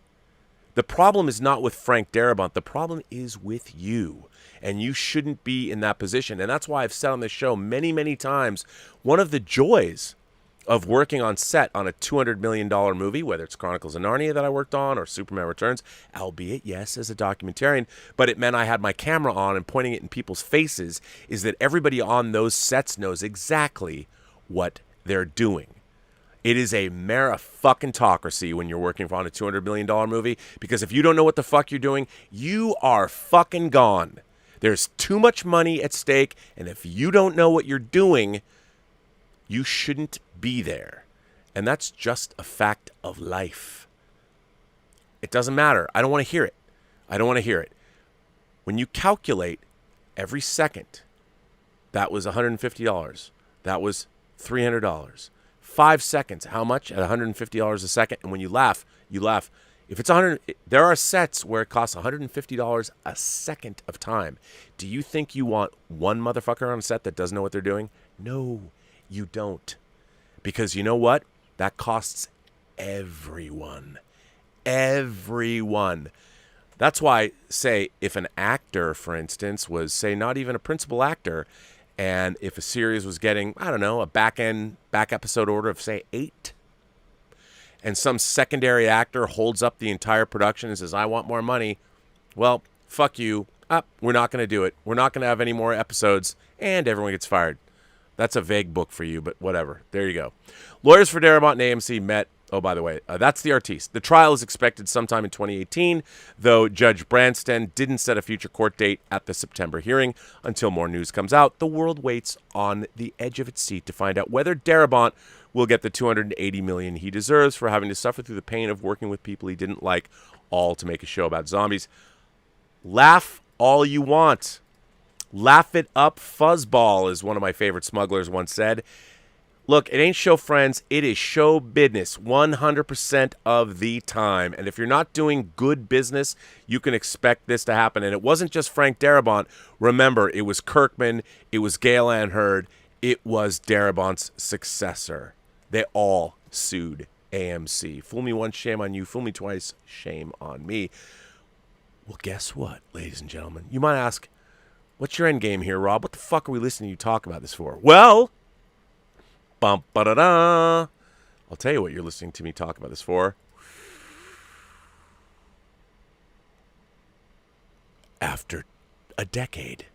Speaker 2: the problem is not with Frank Darabont. The problem is with you, and you shouldn't be in that position. And that's why I've said on this show many, many times, one of the joys of working on set on a $200 million movie, whether it's Chronicles of Narnia that I worked on or Superman Returns, albeit, yes, as a documentarian, but it meant I had my camera on and pointing it in people's faces, is that everybody on those sets knows exactly what they're doing. It is a mera-fucking-tocracy when you're working on a $200 million movie, because if you don't know what the fuck you're doing, you are fucking gone. There's too much money at stake, and if you don't know what you're doing, you shouldn't be there. And that's just a fact of life. It doesn't matter. I don't want to hear it. I don't want to hear it. When you calculate every second, that was $150. That was $300. 5 seconds, how much? At $150 a second. And when you laugh, you laugh. If it's there are sets where it costs $150 a second of time. Do you think you want one motherfucker on a set that doesn't know what they're doing? No, you don't. Because you know what? That costs everyone. Everyone. That's why, say, if an actor, for instance, was, say, not even a principal actor, and if a series was getting, I don't know, a back episode order of, say, 8, and some secondary actor holds up the entire production and says, I want more money, well, fuck you. We're not going to do it. We're not going to have any more episodes, and everyone gets fired. That's a vague book for you, but whatever. There you go. Lawyers for Darabont and AMC met. Oh, by the way, that's the artiste. The trial is expected sometime in 2018, though Judge Branston didn't set a future court date at the September hearing. Until more news comes out, the world waits on the edge of its seat to find out whether Darabont will get the $280 million he deserves for having to suffer through the pain of working with people he didn't like, all to make a show about zombies. Laugh all you want. Laugh it up, fuzzball, as one of my favorite smugglers once said. Look, it ain't show friends. It is show business 100% of the time. And if you're not doing good business, you can expect this to happen. And it wasn't just Frank Darabont. Remember, it was Kirkman. It was Gale Ann Hurd. It was Darabont's successor. They all sued AMC. Fool me once, shame on you. Fool me twice, shame on me. Well, guess what, ladies and gentlemen? You might ask, what's your end game here, Rob? What the fuck are we listening to you talk about this for? Well, bum ba da da. I'll tell you what you're listening to me talk about this for. After a decade,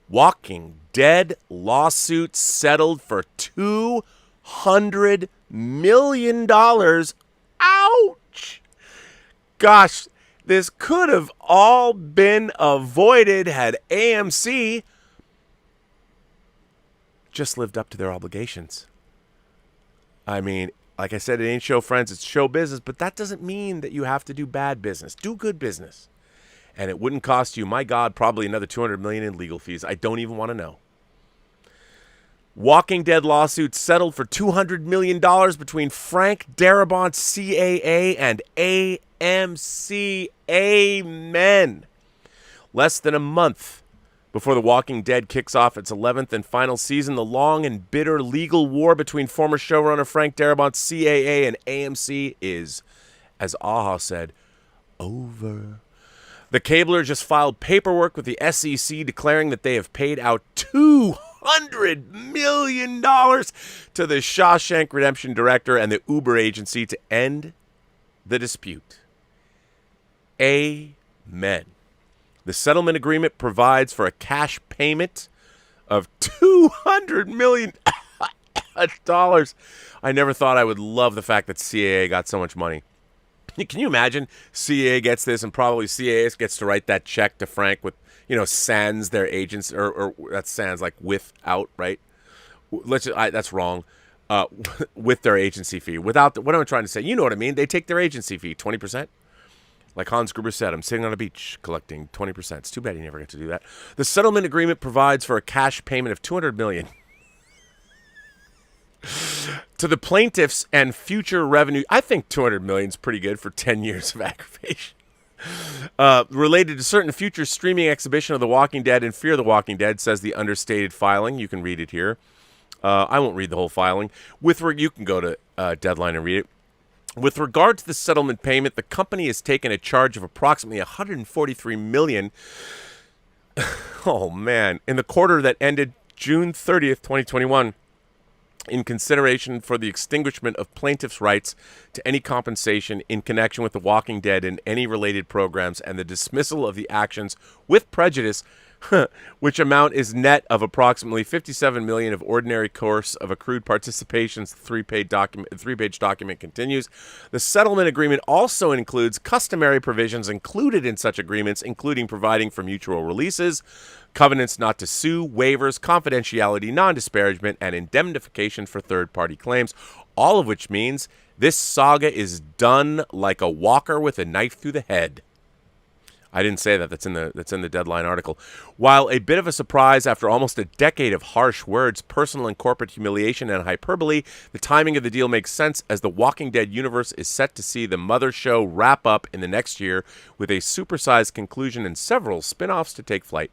Speaker 2: Walking Dead lawsuit settled for $200 million. Ouch! Gosh, this could have all been avoided had AMC just lived up to their obligations. I mean, like I said, it ain't show friends, it's show business, but that doesn't mean that you have to do bad business. Do good business. And it wouldn't cost you, my God, probably another $200 million in legal fees. I don't even want to know. Walking Dead lawsuit settled for $200 million between Frank Darabont's CAA and AMC. Amen. Less than a month before The Walking Dead kicks off its 11th and final season, the long and bitter legal war between former showrunner Frank Darabont's CAA and AMC is, as Aha said, over. The cabler just filed paperwork with the SEC declaring that they have paid out $200 million to the Shawshank Redemption director and the Uber agency to end the dispute. Amen. The settlement agreement provides for a cash payment of $200 million. I never thought I would love the fact that CAA got so much money. Can you imagine CAA gets this and probably CAA gets to write that check to Frank with, sans their agents, or that sans like without, right? That's wrong. With their agency fee. Without, what am I trying to say? You know what I mean. They take their agency fee, 20%. Like Hans Gruber said, I'm sitting on a beach collecting 20%. It's too bad he never got to do that. The settlement agreement provides for a cash payment of $200 million to the plaintiffs and future revenue. I think $200 million is pretty good for 10 years of aggravation. Related to certain future streaming exhibition of The Walking Dead and Fear the Walking Dead, says the understated filing. You can read it here. I won't read the whole filing. You can go to Deadline and read it. With regard to the settlement payment, the company has taken a charge of approximately $143 million. Oh, man. In the quarter that ended June 30th, 2021. In consideration for the extinguishment of plaintiffs' rights to any compensation in connection with The Walking Dead and any related programs, and the dismissal of the actions with prejudice, which amount is net of approximately $57 million of ordinary course of accrued participations. The three-page document continues. The settlement agreement also includes customary provisions included in such agreements, including providing for mutual releases, covenants not to sue, waivers, confidentiality, non-disparagement, and indemnification for third-party claims. all of which means this saga is done like a walker with a knife through the head. I didn't say that. That's in the Deadline article. While a bit of a surprise after almost a decade of harsh words, personal and corporate humiliation, and hyperbole, the timing of the deal makes sense as the Walking Dead universe is set to see the mother show wrap up in the next year with a supersized conclusion and several spin-offs to take flight.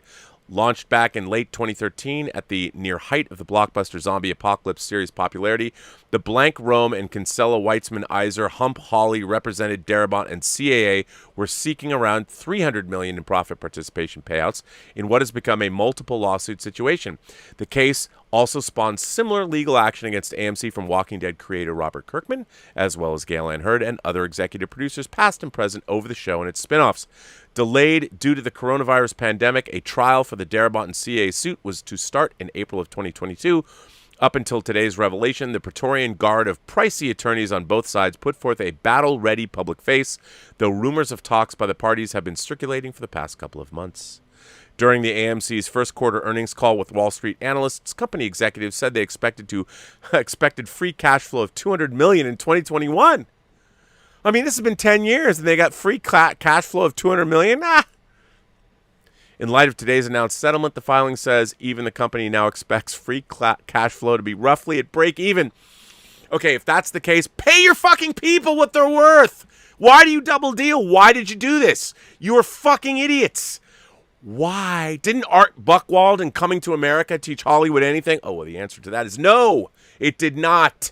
Speaker 2: Launched back in late 2013 at the near height of the blockbuster zombie apocalypse series popularity, the Blank Rome and Kinsella Weitzman Iser Hump Hawley represented Darabont and CAA were seeking around $300 million in profit participation payouts in what has become a multiple lawsuit situation. The case also spawned similar legal action against AMC from Walking Dead creator Robert Kirkman, as well as Gale Ann Hurd and other executive producers past and present over the show and its spin-offs. Delayed due to the coronavirus pandemic, a trial for the Darabont and CAA suit was to start in April of 2022. Up until today's revelation, the Praetorian Guard of pricey attorneys on both sides put forth a battle-ready public face, though rumors of talks by the parties have been circulating for the past couple of months. During the AMC's first quarter earnings call with Wall Street analysts, company executives said they expected free cash flow of $200 million in 2021. I mean, this has been 10 years, and they got free cash flow of $200 million? In light of today's announced settlement, the filing says even the company now expects free cash flow to be roughly at break even. Okay, if that's the case, pay your fucking people what they're worth. Why do you double deal? Why did you do this? You are fucking idiots. Why? Didn't Art Buchwald in Coming to America teach Hollywood anything? Oh, well, the answer to that is no, it did not.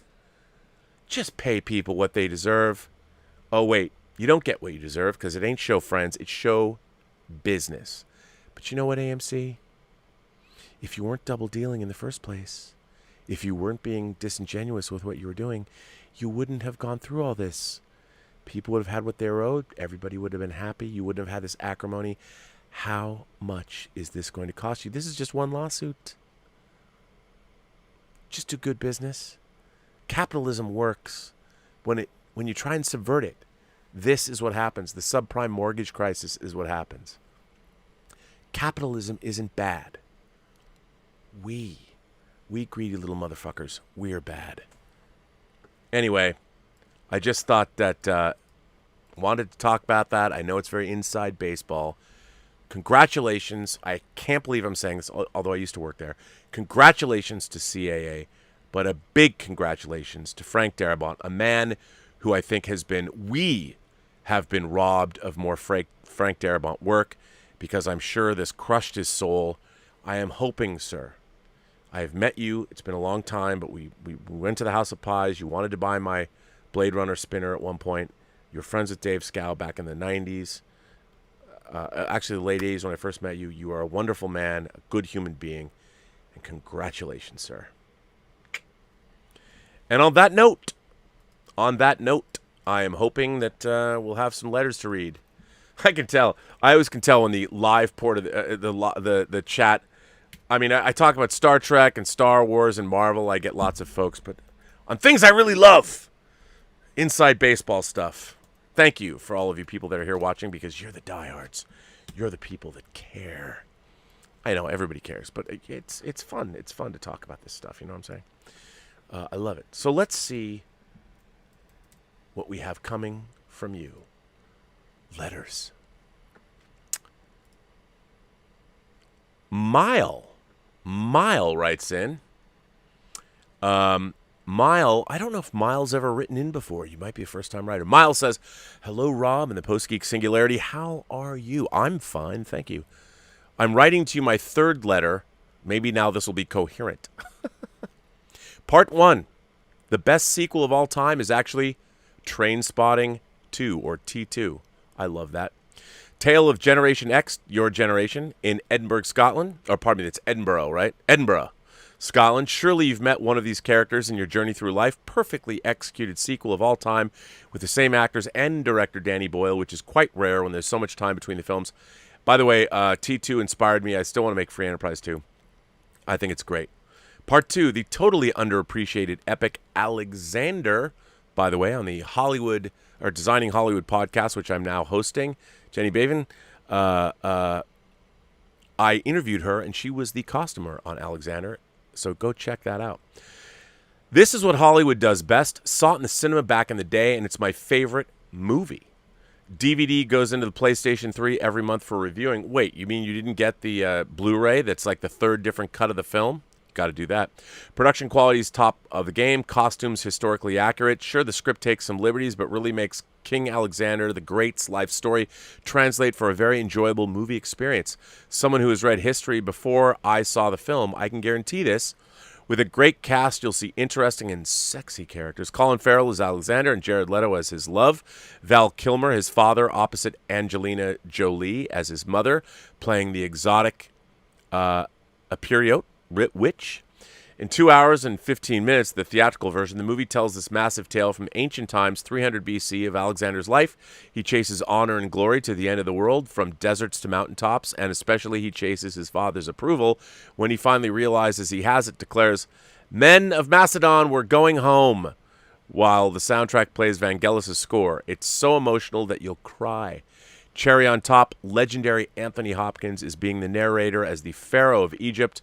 Speaker 2: Just pay people what they deserve. Oh, wait, you don't get what you deserve because it ain't show friends, it's show business. But you know what, AMC? If you weren't double dealing in the first place, if you weren't being disingenuous with what you were doing, you wouldn't have gone through all this. People would have had what they were owed. Everybody would have been happy. You wouldn't have had this acrimony. How much is this going to cost you? This is just one lawsuit. Just do good business. Capitalism works. When you try and subvert it, this is what happens. The subprime mortgage crisis is what happens. Capitalism isn't bad. We greedy little motherfuckers, we're bad. Anyway, I just thought that wanted to talk about that. I know it's very inside baseball. Congratulations. I can't believe I'm saying this, although I used to work there. Congratulations to CAA, but a big congratulations to Frank Darabont, a man who I think we have been robbed of more Frank Darabont work because I'm sure this crushed his soul. I am hoping, sir, I have met you. It's been a long time, but we went to the House of Pies. You wanted to buy my Blade Runner spinner at one point. You were friends with Dave Scow back in the 90s. Actually, the late 80s when I first met you. You are a wonderful man, a good human being, and congratulations, sir. And on that note, I am hoping that we'll have some letters to read. I can tell. I always can tell when the live port of the chat. I mean, I talk about Star Trek and Star Wars and Marvel. I get lots of folks, but on things I really love, inside baseball stuff. Thank you for all of you people that are here watching because you're the diehards. You're the people that care. I know everybody cares, but it's fun. It's fun to talk about this stuff. You know what I'm saying? I love it. So let's see what we have coming from you. Letters. Mile writes in. Mile, I don't know if Mile's ever written in before. You might be a first-time writer. Mile says, hello, Rob, and the Post-Geek Singularity. How are you? I'm fine, thank you. I'm writing to you my third letter. Maybe now this will be coherent. Part 1. The best sequel of all time is actually Trainspotting 2, or T2. I love that. Tale of Generation X, Your Generation, in Edinburgh, Scotland. Or pardon me, it's Edinburgh, right? Edinburgh, Scotland. Surely you've met one of these characters in your journey through life. Perfectly executed sequel of all time with the same actors and director Danny Boyle, which is quite rare when there's so much time between the films. By the way, T2 inspired me. I still want to make Free Enterprise 2. I think it's great. Part 2, the totally underappreciated epic Alexander, by the way, on the Hollywood, or Designing Hollywood podcast, which I'm now hosting. Jenny Bavin, I interviewed her, and she was the costumer on Alexander, so go check that out. This is what Hollywood does best. Saw it in the cinema back in the day, and it's my favorite movie. DVD goes into the PlayStation 3 every month for reviewing. Wait, you mean you didn't get the Blu-ray that's like the third different cut of the film? Got to do that. Production quality is top of the game. Costumes historically accurate. Sure, the script takes some liberties, but really makes King Alexander the Great's life story translate for a very enjoyable movie experience. Someone who has read history before I saw the film, I can guarantee this. With a great cast, you'll see interesting and sexy characters. Colin Farrell as Alexander and Jared Leto as his love. Val Kilmer, his father, opposite Angelina Jolie as his mother, playing the exotic Apuriote witch. In 2 hours and 15 minutes, the theatrical version, the movie tells this massive tale from ancient times, 300 BC, of Alexander's life. He chases honor and glory to the end of the world, from deserts to mountaintops, and especially he chases his father's approval. When he finally realizes he has it, declares, "Men of Macedon, we're going home," while the soundtrack plays Vangelis' score. It's so emotional that you'll cry. Cherry on top, legendary Anthony Hopkins is being the narrator as the Pharaoh of Egypt.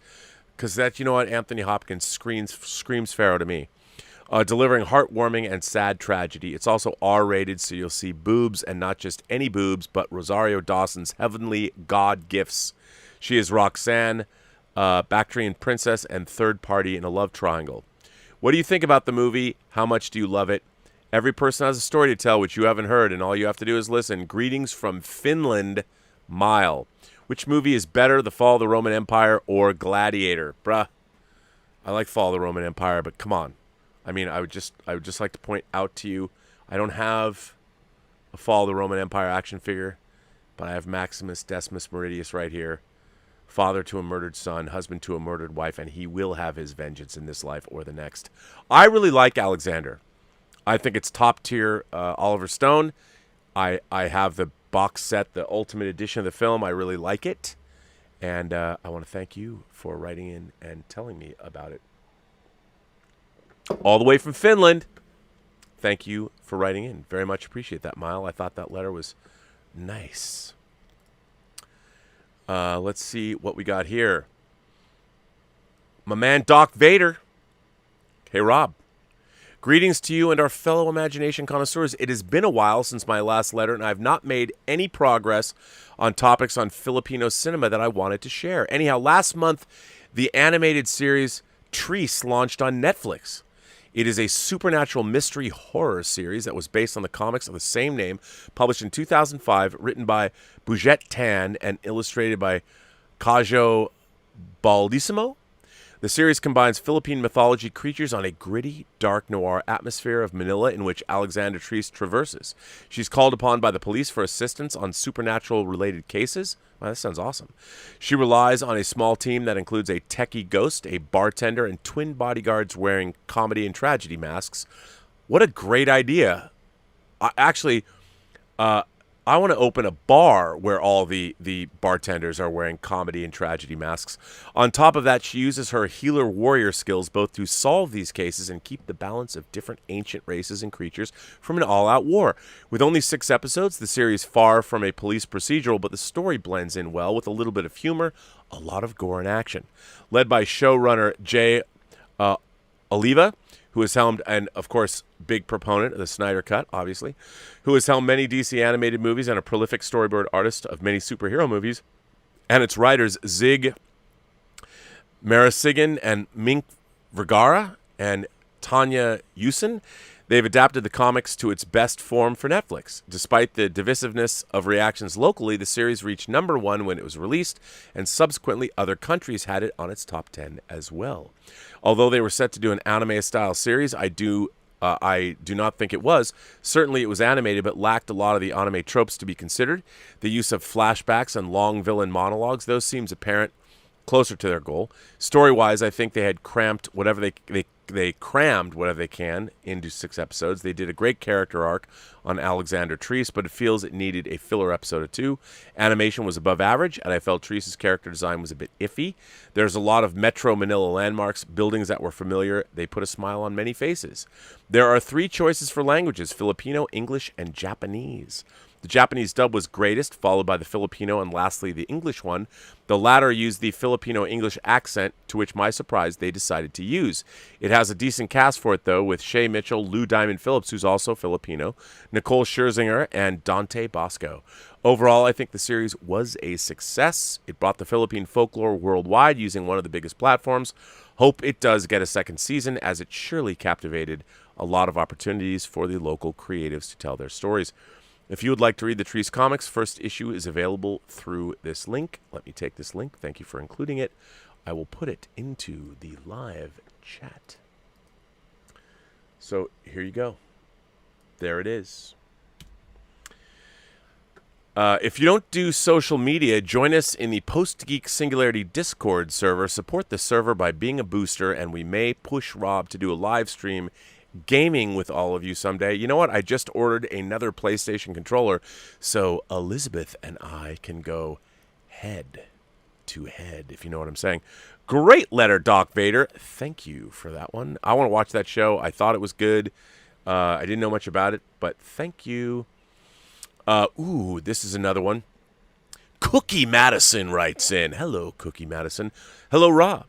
Speaker 2: Because that, you know what, Anthony Hopkins screams Pharaoh to me. Delivering heartwarming and sad tragedy. It's also R-rated, so you'll see boobs, and not just any boobs, but Rosario Dawson's heavenly god gifts. She is Roxanne, Bactrian princess, and third party in a love triangle. What do you think about the movie? How much do you love it? Every person has a story to tell, which you haven't heard, and all you have to do is listen. Greetings from Finland, Mile. Which movie is better, The Fall of the Roman Empire or Gladiator? Bruh, I like Fall of the Roman Empire, but come on. I mean, I would just like to point out to you, I don't have a Fall of the Roman Empire action figure, but I have Maximus Decimus Meridius right here. Father to a murdered son, husband to a murdered wife, and he will have his vengeance in this life or the next. I really like Alexander. I think it's top tier Oliver Stone. I have the box set, the ultimate edition of the film. I really like it, and I want to thank you for writing in and telling me about it. All the way from Finland. Thank you for writing in. Very much appreciate that, Mile. I thought that letter was nice. Let's see what we got here. My man Doc Vader. Hey, Rob. Greetings to you and our fellow imagination connoisseurs. It has been a while since my last letter, and I have not made any progress on topics on Filipino cinema that I wanted to share. Anyhow, last month, the animated series Treese launched on Netflix. It is a supernatural mystery horror series that was based on the comics of the same name, published in 2005, written by Bujet Tan and illustrated by Kajo Baldissimo. The series combines Philippine mythology creatures on a gritty, dark noir atmosphere of Manila in which Alexander Treese traverses. She's called upon by the police for assistance on supernatural-related cases. Wow, that sounds awesome. She relies on a small team that includes a techie ghost, a bartender, and twin bodyguards wearing comedy and tragedy masks. What a great idea. I want to open a bar where all the bartenders are wearing comedy and tragedy masks. On top of that, she uses her healer warrior skills both to solve these cases and keep the balance of different ancient races and creatures from an all-out war. With only 6 episodes, the series far from a police procedural, but the story blends in well with a little bit of humor, a lot of gore and action. Led by showrunner Jay Oliva, who has helmed, and of course, big proponent of the Snyder Cut, obviously, who has helmed many DC animated movies and a prolific storyboard artist of many superhero movies, and its writers Zig Marasigan and Mink Vergara and Tanya Yusin. They've adapted the comics to its best form for Netflix. Despite the divisiveness of reactions locally, the series reached #1 when it was released, and subsequently other countries had it on its top 10 as well. Although they were set to do an anime-style series, I do not think it was. Certainly it was animated, but lacked a lot of the anime tropes to be considered. The use of flashbacks and long villain monologues, those seems apparent closer to their goal. Story-wise, I think they had crammed whatever they can into 6 episodes. They did a great character arc on Alexander Treese, but it feels it needed a filler episode or 2. Animation was above average, and I felt Treese's character design was a bit iffy. There's a lot of Metro Manila landmarks, buildings that were familiar. They put a smile on many faces. There are 3 choices for languages: Filipino, English, and Japanese. The Japanese dub was greatest, followed by the Filipino, and lastly the English one. The latter used the Filipino-English accent, to which my surprise they decided to use. It has a decent cast for it, though, with Shay Mitchell, Lou Diamond Phillips, who's also Filipino, Nicole Scherzinger, and Dante Bosco. Overall, I think the series was a success. It brought the Philippine folklore worldwide using one of the biggest platforms. Hope it does get a second season, as it surely captivated a lot of opportunities for the local creatives to tell their stories. If you would like to read the Trees comics, first issue is available through this link. Let me take this link. Thank you for including it. I will put it into the live chat. So here you go. There it is. If you don't do social media, join us in the Post-Geek Singularity Discord server. Support the server by being a booster, and we may push Rob to do a live stream gaming with all of you someday. You know what? I just ordered another PlayStation controller, so Elizabeth and I can go head to head, if you know what I'm saying. Great letter, Doc Vader. Thank you for that one. I want to watch that show. I thought it was good. I didn't know much about it, but thank you. This is another one. Cookie Madison writes in. Hello, Cookie Madison. Hello, Rob.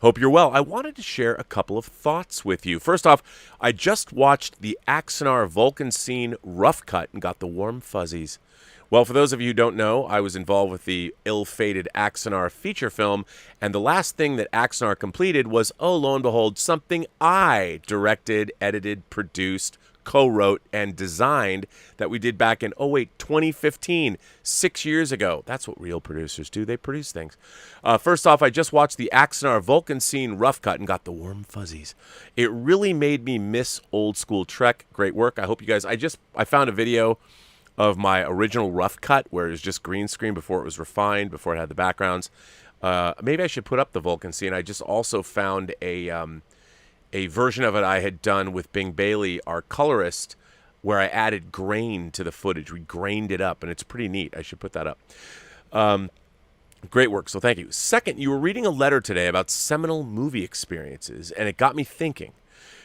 Speaker 2: Hope you're well. I wanted to share a couple of thoughts with you. First off, I just watched the Axanar Vulcan scene rough cut and got the warm fuzzies. Well, for those of you who don't know, I was involved with the ill-fated Axanar feature film, and the last thing that Axanar completed was, oh, lo and behold, something I directed, edited, produced, co-wrote, and designed that we did back in, 2015, 6 years ago. That's what real producers do. They produce things. First off, I just watched the Axanar Vulcan scene rough cut and got the warm fuzzies. It really made me miss old school Trek. Great work. I hope you guys... I found a video of my original rough cut where it was just green screen before it was refined, before it had the backgrounds. Maybe I should put up the Vulcan scene. I just also found a version of it I had done with Bing Bailey, our colorist, where I added grain to the footage. We grained it up, and it's pretty neat. I should put that up. Great work, so thank you. Second, you were reading a letter today about seminal movie experiences, and it got me thinking.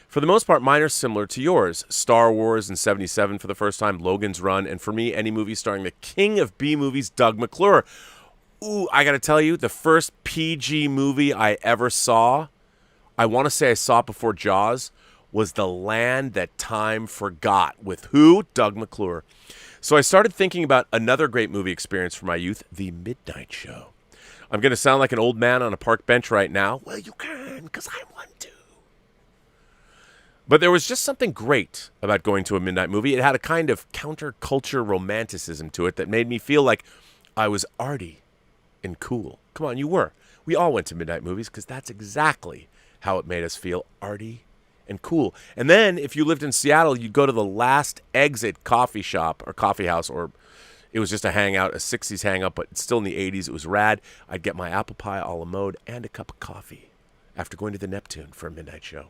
Speaker 2: For the most part, mine are similar to yours. Star Wars in 77 for the first time, Logan's Run, and for me, any movie starring the king of B-movies, Doug McClure. Ooh, I gotta tell you, the first PG movie I ever saw, I want to say I saw it before Jaws, was The Land That Time Forgot. With who? Doug McClure. So I started thinking about another great movie experience from my youth, The Midnight Show. I'm going to sound like an old man on a park bench right now. Well, you can, because I'm one too. But there was just something great about going to a midnight movie. It had a kind of counterculture romanticism to it that made me feel like I was arty and cool. Come on, you were. We all went to midnight movies because that's exactly how it made us feel, arty and cool. And then if you lived in Seattle, you'd go to the Last Exit coffee shop or coffee house, or it was just a hangout, a 60s hangout, but still in the 80s. It was rad. I'd get my apple pie a la mode and a cup of coffee after going to the Neptune for a midnight show.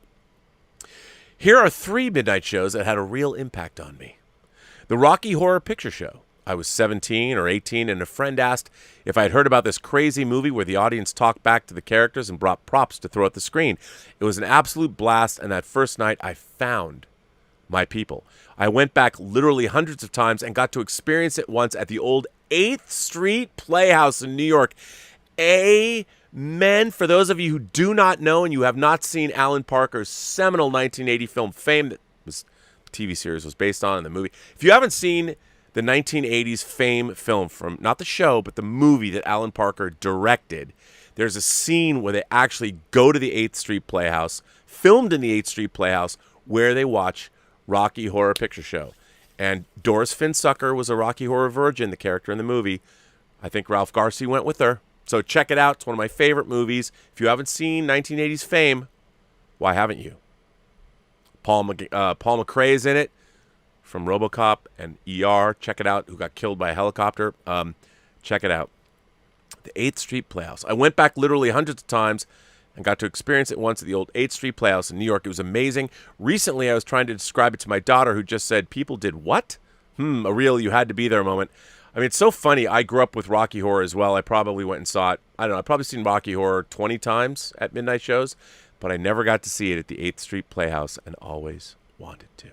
Speaker 2: Here are 3 midnight shows that had a real impact on me. The Rocky Horror Picture Show. I was 17 or 18, and a friend asked if I'd heard about this crazy movie where the audience talked back to the characters and brought props to throw at the screen. It was an absolute blast, and that first night I found my people. I went back literally hundreds of times and got to experience it once at the old 8th Street Playhouse in New York. Amen. For those of you who do not know and you have not seen Alan Parker's seminal 1980 film Fame, that was TV series was based on in the movie. If you haven't seen the 1980s Fame film, from not the show, but the movie that Alan Parker directed, there's a scene where they actually go to the 8th Street Playhouse, filmed in the 8th Street Playhouse, where they watch Rocky Horror Picture Show. And Doris Finsucker was a Rocky Horror virgin, the character in the movie. I think Ralph Garcia went with her. So check it out. It's one of my favorite movies. If you haven't seen 1980s Fame, why haven't you? Paul McRae is in it, from RoboCop and ER. Check it out. Who got killed by a helicopter. Check it out. The 8th Street Playhouse. I went back literally hundreds of times and got to experience it once at the old 8th Street Playhouse in New York. It was amazing. Recently, I was trying to describe it to my daughter, who just said, people did what? A real you had to be there moment. I mean, it's so funny. I grew up with Rocky Horror as well. I probably went and saw it. I don't know. I've probably seen Rocky Horror 20 times at midnight shows, but I never got to see it at the 8th Street Playhouse and always wanted to.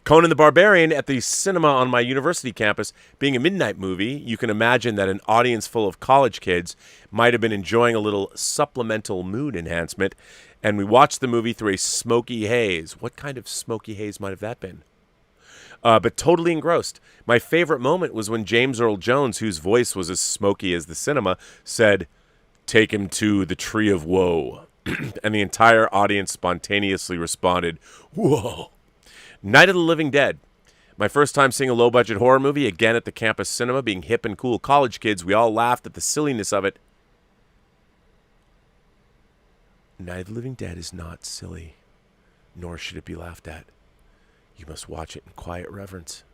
Speaker 2: Conan the Barbarian at the cinema on my university campus. Being a midnight movie, you can imagine that an audience full of college kids might have been enjoying a little supplemental mood enhancement, and we watched the movie through a smoky haze. What kind of smoky haze might have that been? But totally engrossed. My favorite moment was when James Earl Jones, whose voice was as smoky as the cinema, said, "Take him to the Tree of Woe." And the entire audience spontaneously responded, "Whoa." Night of the Living Dead. My first time seeing a low-budget horror movie, again at the campus cinema, being hip and cool college kids. We all laughed at the silliness of it. Night of the Living Dead is not silly, nor should it be laughed at. You must watch it in quiet reverence,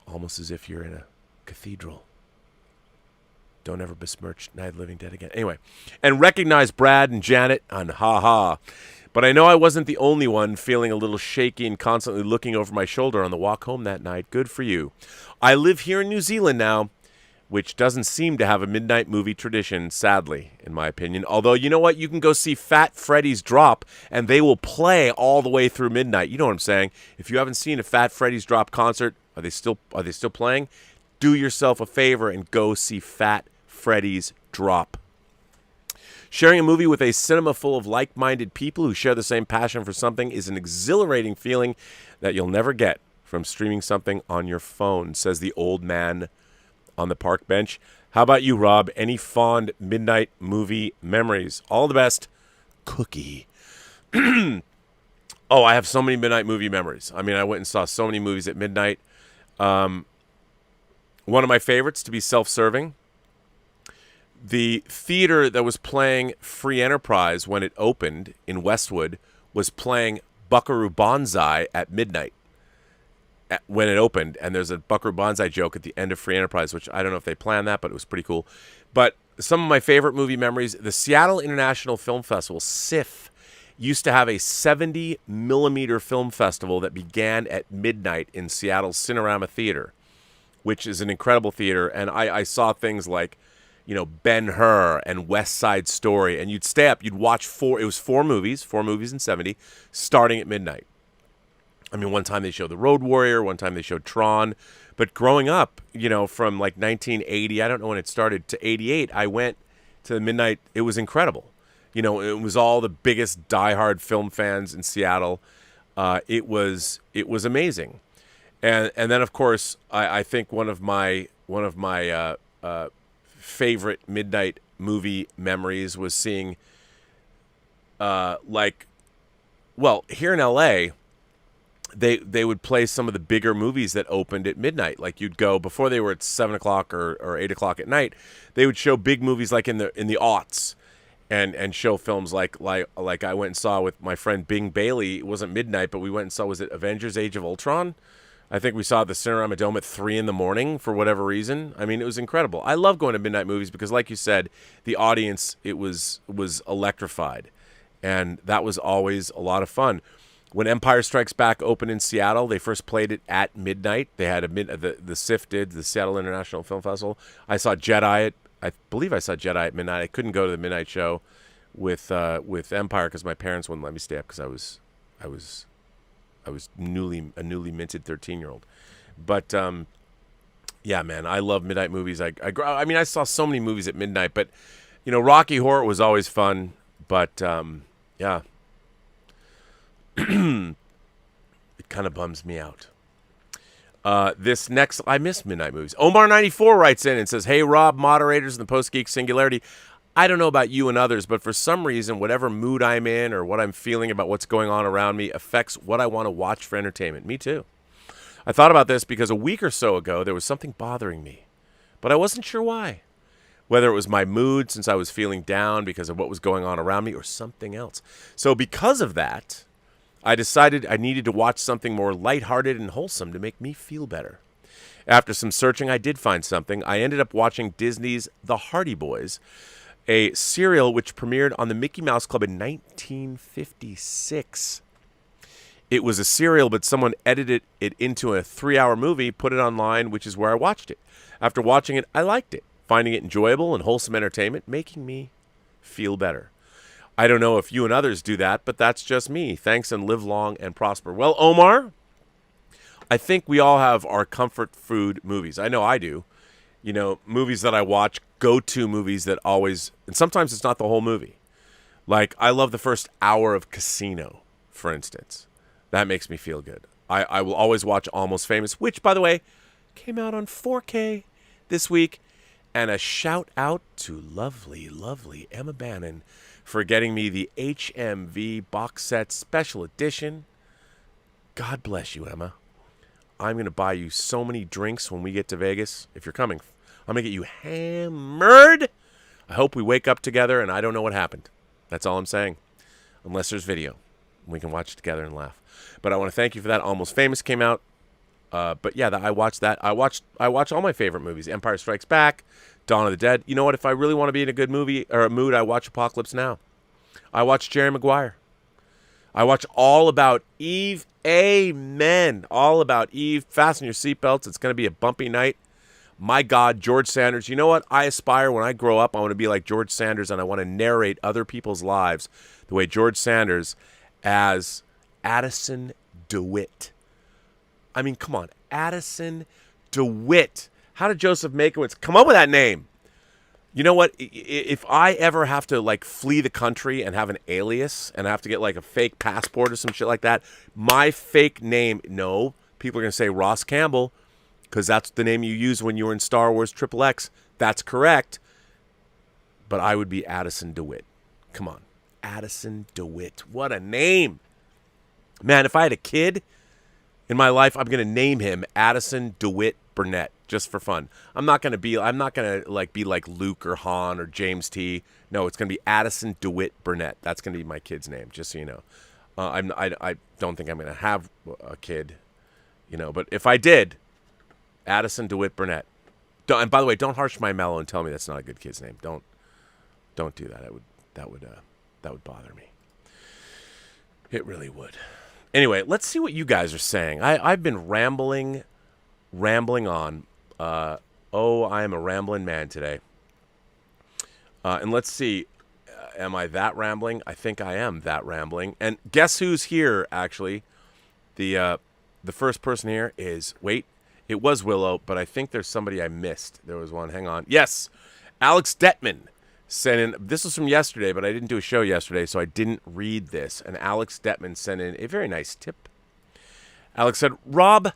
Speaker 2: almost as if you're in a cathedral. Don't ever besmirch Night of the Living Dead again. Anyway, and recognize Brad and Janet on Ha Ha. But I know I wasn't the only one feeling a little shaky and constantly looking over my shoulder on the walk home that night. Good for you. I live here in New Zealand now, which doesn't seem to have a midnight movie tradition, sadly, in my opinion. Although, you know what? You can go see Fat Freddy's Drop, and they will play all the way through midnight. You know what I'm saying? If you haven't seen a Fat Freddy's Drop concert, are they still playing? Do yourself a favor and go see Fat Freddy's Drop. Sharing a movie with a cinema full of like-minded people who share the same passion for something is an exhilarating feeling that you'll never get from streaming something on your phone, says the old man on the park bench. How about you, Rob? Any fond midnight movie memories? All the best, Cookie. Oh, I have so many midnight movie memories. I mean, I went and saw so many movies at midnight. One of my favorites, to be self-serving, the theater that was playing Free Enterprise when it opened in Westwood was playing Buckaroo Banzai at midnight when it opened. And there's a Buckaroo Banzai joke at the end of Free Enterprise, which I don't know if they planned that, but it was pretty cool. But some of my favorite movie memories, the Seattle International Film Festival, SIFF, used to have a 70-millimeter film festival that began at midnight in Seattle's Cinerama Theater, which is an incredible theater. And I saw things like, you know, Ben-Hur and West Side Story, and you'd stay up, you'd watch four movies in 70, starting at midnight. I mean, one time they showed The Road Warrior, one time they showed Tron, but growing up, you know, from like 1980, I don't know when it started, to 88, I went to the midnight. It was incredible. You know, it was all the biggest diehard film fans in Seattle. It was amazing. And then, of course, I think one of my favorite midnight movie memories was seeing here in LA, they would play some of the bigger movies that opened at midnight. Like you'd go before they were at 7 o'clock or 8 o'clock at night, they would show big movies like in the aughts and show films like I went and saw with my friend Bing Bailey. It wasn't midnight, but we went and saw, was it Avengers Age of Ultron? I think we saw the Cinerama Dome at 3 in the morning for whatever reason. I mean, it was incredible. I love going to midnight movies because, like you said, the audience, it was electrified. And that was always a lot of fun. When Empire Strikes Back opened in Seattle, they first played it at midnight. They had the SIFF did, the Seattle International Film Festival. I believe I saw Jedi at midnight. I couldn't go to the midnight show with Empire because my parents wouldn't let me stay up because I was a newly minted 13-year-old. But yeah, man, I love midnight movies. I saw so many movies at midnight, but you know, Rocky Horror was always fun. But yeah, it kind of bums me out. This next, I miss midnight movies. Omar94 writes in and says, "Hey Rob, moderators in the Post-Geek Singularity. I don't know about you and others, but for some reason, whatever mood I'm in or what I'm feeling about what's going on around me affects what I want to watch for entertainment." Me too. I thought about this because a week or so ago, there was something bothering me, but I wasn't sure why. Whether it was my mood since I was feeling down because of what was going on around me or something else. So because of that, I decided I needed to watch something more lighthearted and wholesome to make me feel better. After some searching, I did find something. I ended up watching Disney's The Hardy Boys, a serial which premiered on the Mickey Mouse Club in 1956. It was a serial, but someone edited it into a 3-hour movie, put it online, which is where I watched it. After watching it, I liked it, finding it enjoyable and wholesome entertainment, making me feel better. I don't know if you and others do that, but that's just me. Thanks and live long and prosper. Well, Omar, I think we all have our comfort food movies. I know I do. You know, movies that I watch, go-to movies that always, and sometimes it's not the whole movie. Like, I love the first hour of Casino, for instance. That makes me feel good. I will always watch Almost Famous, which, by the way, came out on 4K this week. And a shout out to lovely, lovely Emma Bannon for getting me the HMV box set special edition. God bless you, Emma. I'm going to buy you so many drinks when we get to Vegas. If you're coming, I'm going to get you hammered. I hope we wake up together and I don't know what happened. That's all I'm saying. Unless there's video. We can watch it together and laugh. But I want to thank you for that. Almost Famous came out. But yeah, I watched that. I watched all my favorite movies. Empire Strikes Back, Dawn of the Dead. You know what? If I really want to be in a good movie or a mood, I watch Apocalypse Now. I watch Jerry Maguire. I watch All About Eve. Amen. All About Eve. Fasten your seatbelts. It's going to be a bumpy night. My God, George Sanders. You know what? I aspire when I grow up, I want to be like George Sanders, and I want to narrate other people's lives the way George Sanders as Addison DeWitt. I mean, come on. Addison DeWitt. How did Joseph Makowitz come up with that name? You know what? If I ever have to, like, flee the country and have an alias and I have to get, like, a fake passport or some shit like that, my fake name, no, people are going to say Ross Campbell because that's the name you used when you were in Star Wars XXX. That's correct. But I would be Addison DeWitt. Come on. Addison DeWitt. What a name. Man, if I had a kid in my life, I'm going to name him Addison DeWitt Burnett just for fun. I'm not going to be like Luke or Han or James T. No, it's going to be Addison DeWitt Burnett. That's going to be my kid's name, just so you know. I don't think I'm going to have a kid, you know, but if I did, Addison DeWitt Burnett. And by the way, don't harsh my mellow and tell me that's not a good kid's name. Don't do that. That would bother me. It really would. Anyway, let's see what you guys are saying. I've been rambling on. I am a rambling man today. And let's see. Am I that rambling? I think I am that rambling. And guess who's here, actually? The first person here is, wait, it was Willow, but I think there's somebody I missed. There was one. Hang on. Yes, Alex Detman sent in. This was from yesterday, but I didn't do a show yesterday, so I didn't read this. And Alex Detman sent in a very nice tip. Alex said, Rob,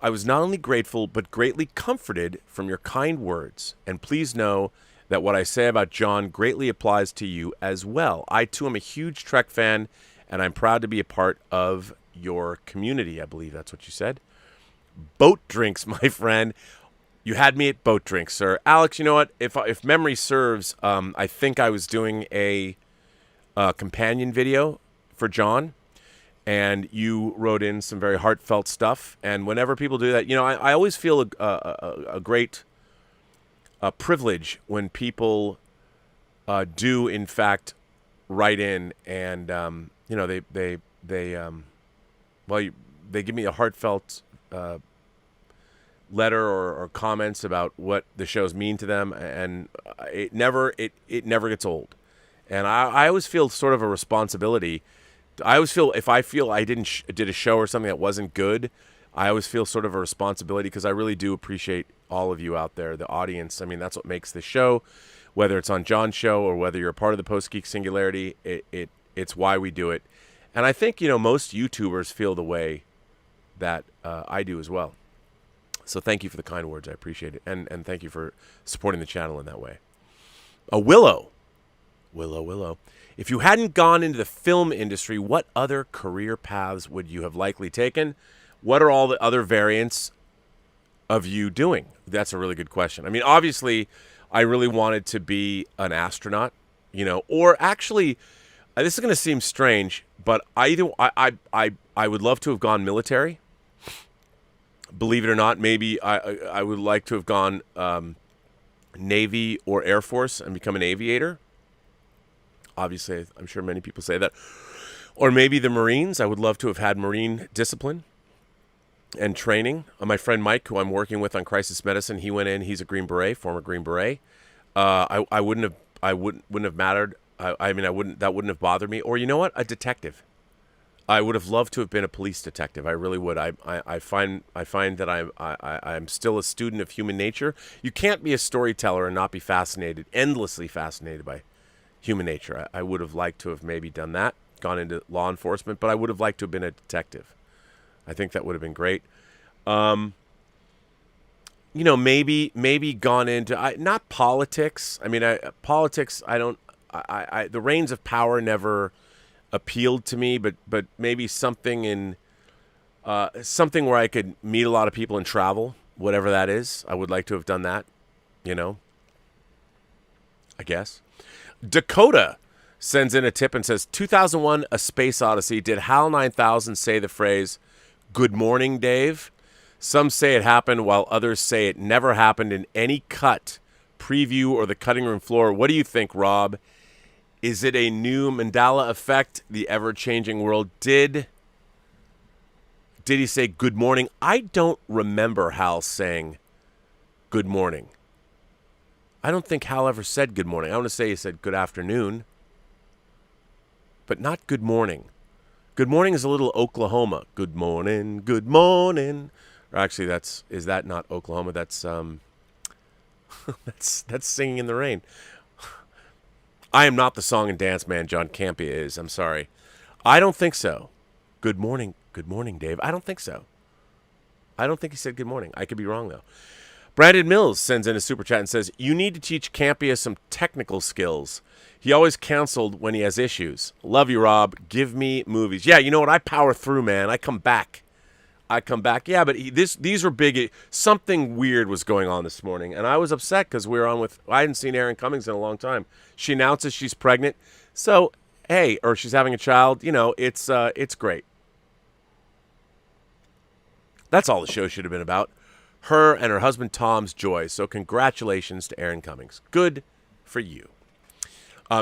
Speaker 2: I was not only grateful, but greatly comforted from your kind words. And please know that what I say about John greatly applies to you as well. I, too, am a huge Trek fan, and I'm proud to be a part of your community. I believe that's what you said. Boat drinks, my friend. You had me at boat drinks, sir. Alex, you know what? If memory serves, I think I was doing a companion video for John, and you wrote in some very heartfelt stuff. And whenever people do that, you know, I always feel a great privilege when people do, in fact, write in and, you know, they give me a heartfelt letter or comments about what the shows mean to them, and it never gets old. And I always feel sort of a responsibility. I always feel if I feel I did a show or something that wasn't good, I always feel sort of a responsibility because I really do appreciate all of you out there, the audience. I mean, that's what makes the show, whether it's on John's show or whether you're a part of the Post-Geek Singularity, it's why we do it. And I think, you know, most YouTubers feel the way that I do as well. So thank you for the kind words. I appreciate it. And thank you for supporting the channel in that way. Willow. If you hadn't gone into the film industry, what other career paths would you have likely taken? What are all the other variants of you doing? That's a really good question. I mean, obviously, I really wanted to be an astronaut, you know, or actually, this is going to seem strange, but I would love to have gone military. Believe it or not, maybe I would like to have gone Navy or Air Force and become an aviator. Obviously, I'm sure many people say that. Or maybe the Marines. I would love to have had Marine discipline and training. My friend Mike, who I'm working with on crisis medicine, he went in. He's a Green Beret, former Green Beret. I wouldn't have mattered. That wouldn't have bothered me. Or you know what? A detective. I would have loved to have been a police detective. I really would. I find that I'm still a student of human nature. You can't be a storyteller and not be fascinated, endlessly fascinated by human nature. I would have liked to have maybe done that, gone into law enforcement, but I would have liked to have been a detective. I think that would have been great. Maybe gone into not politics. I mean, politics. I don't. The reins of power never appealed to me, but maybe something in something where I could meet a lot of people and travel, whatever that is. I would like to have done that. I guess. Dakota sends in a tip and says, 2001 A Space Odyssey, did HAL 9000 say the phrase, "Good morning, Dave"? Some say it happened, while others say it never happened in any cut, preview, or the cutting room floor. What do you think, Rob? Is it a new Mandela effect, the ever-changing world? Did he say good morning? I don't remember Hal saying good morning. I don't think Hal ever said good morning. I want to say he said good afternoon, but not good morning. Good morning is a little Oklahoma. Good morning, good morning. Or actually, is that not Oklahoma? That's that's Singing in the Rain. I am not the song and dance man John Campea is. I'm sorry. I don't think so. Good morning, Dave. I don't think so. I don't think he said good morning. I could be wrong, though. Brandon Mills sends in a super chat and says, you need to teach Campea some technical skills. He always canceled when he has issues. Love you, Rob. Give me movies. Yeah, you know what? I power through, man. I come back. Yeah, but these were big. Something weird was going on this morning, and I was upset because we were on with. I hadn't seen Erin Cummings in a long time. She announces she's pregnant, so hey, or she's having a child. It's great. That's all the show should have been about. Her and her husband Tom's joy. So congratulations to Erin Cummings. Good for you.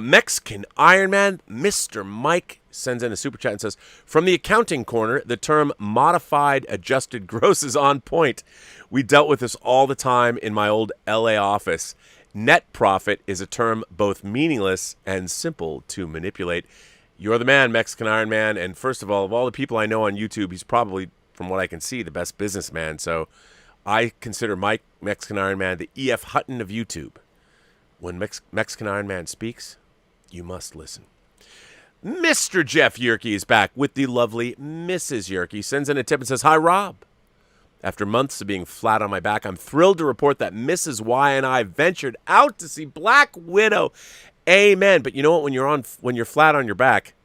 Speaker 2: Mexican Iron Man, Mr. Mike, sends in a super chat and says, from the accounting corner, the term modified adjusted gross is on point. We dealt with this all the time in my old LA office. Net profit is a term both meaningless and simple to manipulate. You're the man, Mexican Iron Man. And first of all the people I know on YouTube, he's probably, from what I can see, the best businessman. So I consider Mike, Mexican Iron Man, the E.F. Hutton of YouTube. When Mexican Iron Man speaks, you must listen. Mr. Jeff Yerke is back with the lovely Mrs. Yerke. Sends in a tip and says, hi, Rob. After months of being flat on my back, I'm thrilled to report that Mrs. Y and I ventured out to see Black Widow. Amen. But you know what? When you're flat on your back,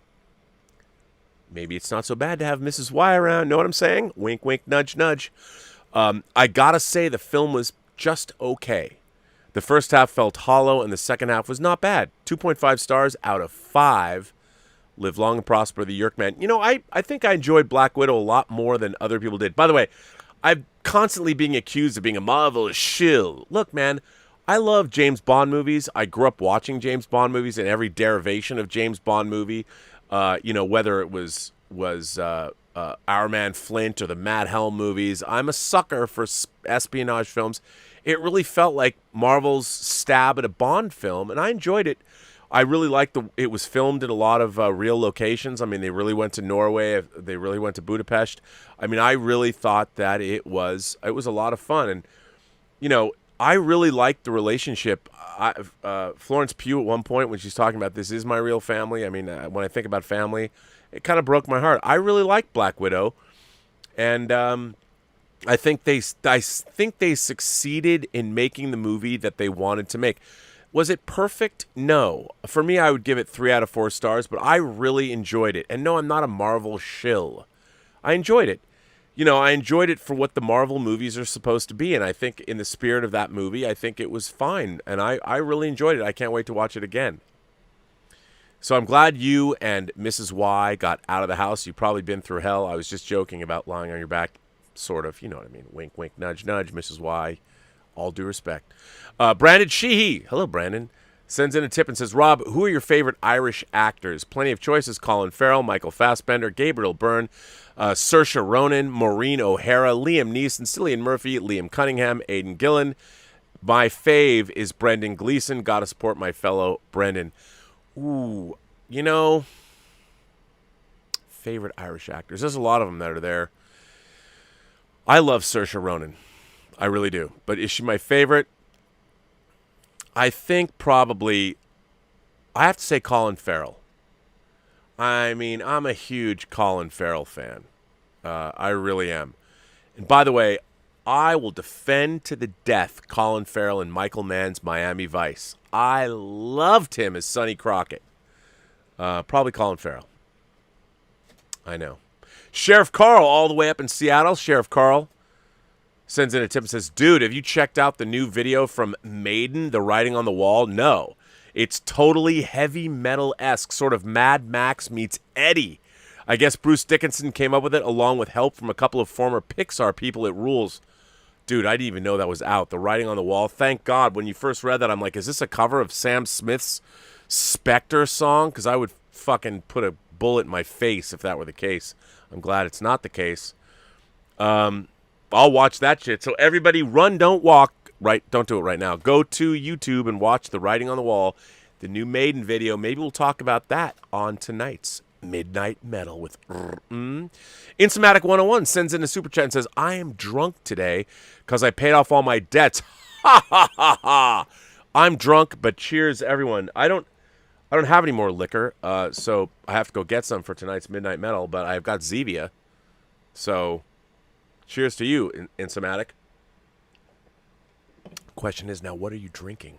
Speaker 2: maybe it's not so bad to have Mrs. Y around. Know what I'm saying? Wink, wink, nudge, nudge. I gotta say the film was just okay. The first half felt hollow, and the second half was not bad. 2.5 stars out of 5. Live long and prosper, the Yerk Man. I think I enjoyed Black Widow a lot more than other people did. By the way, I'm constantly being accused of being a marvelous shill. Look, man, I love James Bond movies. I grew up watching James Bond movies and every derivation of James Bond movie. Whether it was Our Man Flint or the Mad Helm movies. I'm a sucker for espionage films. It really felt like Marvel's stab at a Bond film, and I enjoyed it. I really liked it was filmed in a lot of real locations. I mean, they really went to Norway. They really went to Budapest. I mean, I really thought that it was a lot of fun. And, I really liked the relationship. Florence Pugh at one point when she's talking about this is my real family. I mean, when I think about family, it kind of broke my heart. I really liked Black Widow, and I think they succeeded in making the movie that they wanted to make. Was it perfect? No. For me, I would give it 3 out of 4 stars, but I really enjoyed it. And no, I'm not a Marvel shill. I enjoyed it. I enjoyed it for what the Marvel movies are supposed to be, and I think in the spirit of that movie, I think it was fine, and I really enjoyed it. I can't wait to watch it again. So I'm glad you and Mrs. Y got out of the house. You've probably been through hell. I was just joking about lying on your back, sort of. You know what I mean. Wink, wink, nudge, nudge, Mrs. Y. All due respect. Brandon Sheehy, hello, Brandon, sends in a tip and says, Rob, who are your favorite Irish actors? Plenty of choices. Colin Farrell, Michael Fassbender, Gabriel Byrne, Saoirse Ronan, Maureen O'Hara, Liam Neeson, Cillian Murphy, Liam Cunningham, Aidan Gillen. My fave is Brendan Gleeson. Gotta support my fellow Brendan. Ooh, favorite Irish actors. There's a lot of them that are there. I love Saoirse Ronan. I really do. But is she my favorite? I think probably, I have to say Colin Farrell. I mean, I'm a huge Colin Farrell fan. I really am. And by the way, I will defend to the death Colin Farrell and Michael Mann's Miami Vice. I loved him as Sonny Crockett. Probably Colin Farrell. I know. Sheriff Carl, all the way up in Seattle. Sheriff Carl sends in a tip and says, dude, have you checked out the new video from Maiden, The Writing on the Wall? No. It's totally heavy metal-esque, sort of Mad Max meets Eddie. I guess Bruce Dickinson came up with it along with help from a couple of former Pixar people. It rules. Dude, I didn't even know that was out. The Writing on the Wall. Thank God. When you first read that, I'm like, is this a cover of Sam Smith's Spectre song? Because I would fucking put a bullet in my face if that were the case. I'm glad it's not the case. I'll watch that shit. So everybody run, don't walk. Right, don't do it right now. Go to YouTube and watch The Writing on the Wall, the new Maiden video. Maybe we'll talk about that on tonight's Midnight Metal with Insomatic 101 sends in a super chat and says, I am drunk today because I paid off all my debts. Ha ha ha ha. I'm drunk, but cheers everyone. I don't have any more liquor, so I have to go get some for tonight's Midnight Metal, but I've got Zevia. So cheers to you, Insomatic. Question is now, what are you drinking?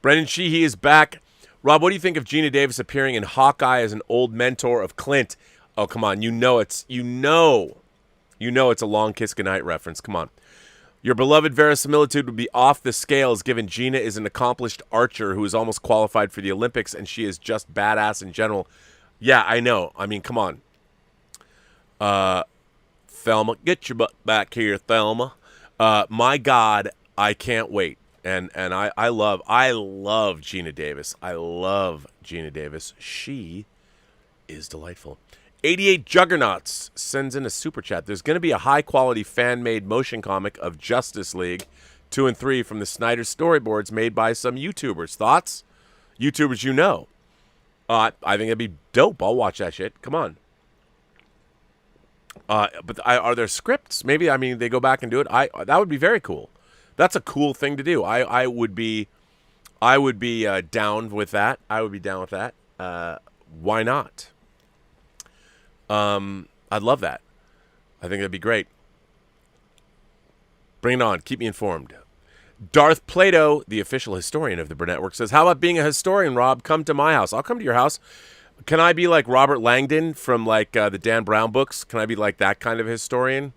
Speaker 2: Brendan Sheehy is back. Rob, what do you think of Gina Davis appearing in Hawkeye as an old mentor of Clint? Oh, come on. You know it's a Long Kiss Goodnight reference. Come on. Your beloved verisimilitude would be off the scales given Gina is an accomplished archer who is almost qualified for the Olympics and she is just badass in general. Yeah, I know. I mean, come on. Thelma, get your butt back here, Thelma. My God, I can't wait. And I love Gina Davis. I love Gina Davis. She is delightful. 88 Juggernauts sends in a super chat. There's going to be a high-quality fan-made motion comic of Justice League 2 and 3 from the Snyder storyboards made by some YouTubers. Thoughts? YouTubers you know. I think it'd be dope. I'll watch that shit. Come on. But are there scripts? Maybe, I mean, they go back and do it. That would be very cool. That's a cool thing to do. I would be down with that. I would be down with that. Why not? I'd love that. I think that'd be great. Bring it on. Keep me informed. Darth Plato, the official historian of the Burnettwork, says, how about being a historian, Rob? Come to my house. I'll come to your house. Can I be like Robert Langdon from like the Dan Brown books? Can I be like that kind of historian?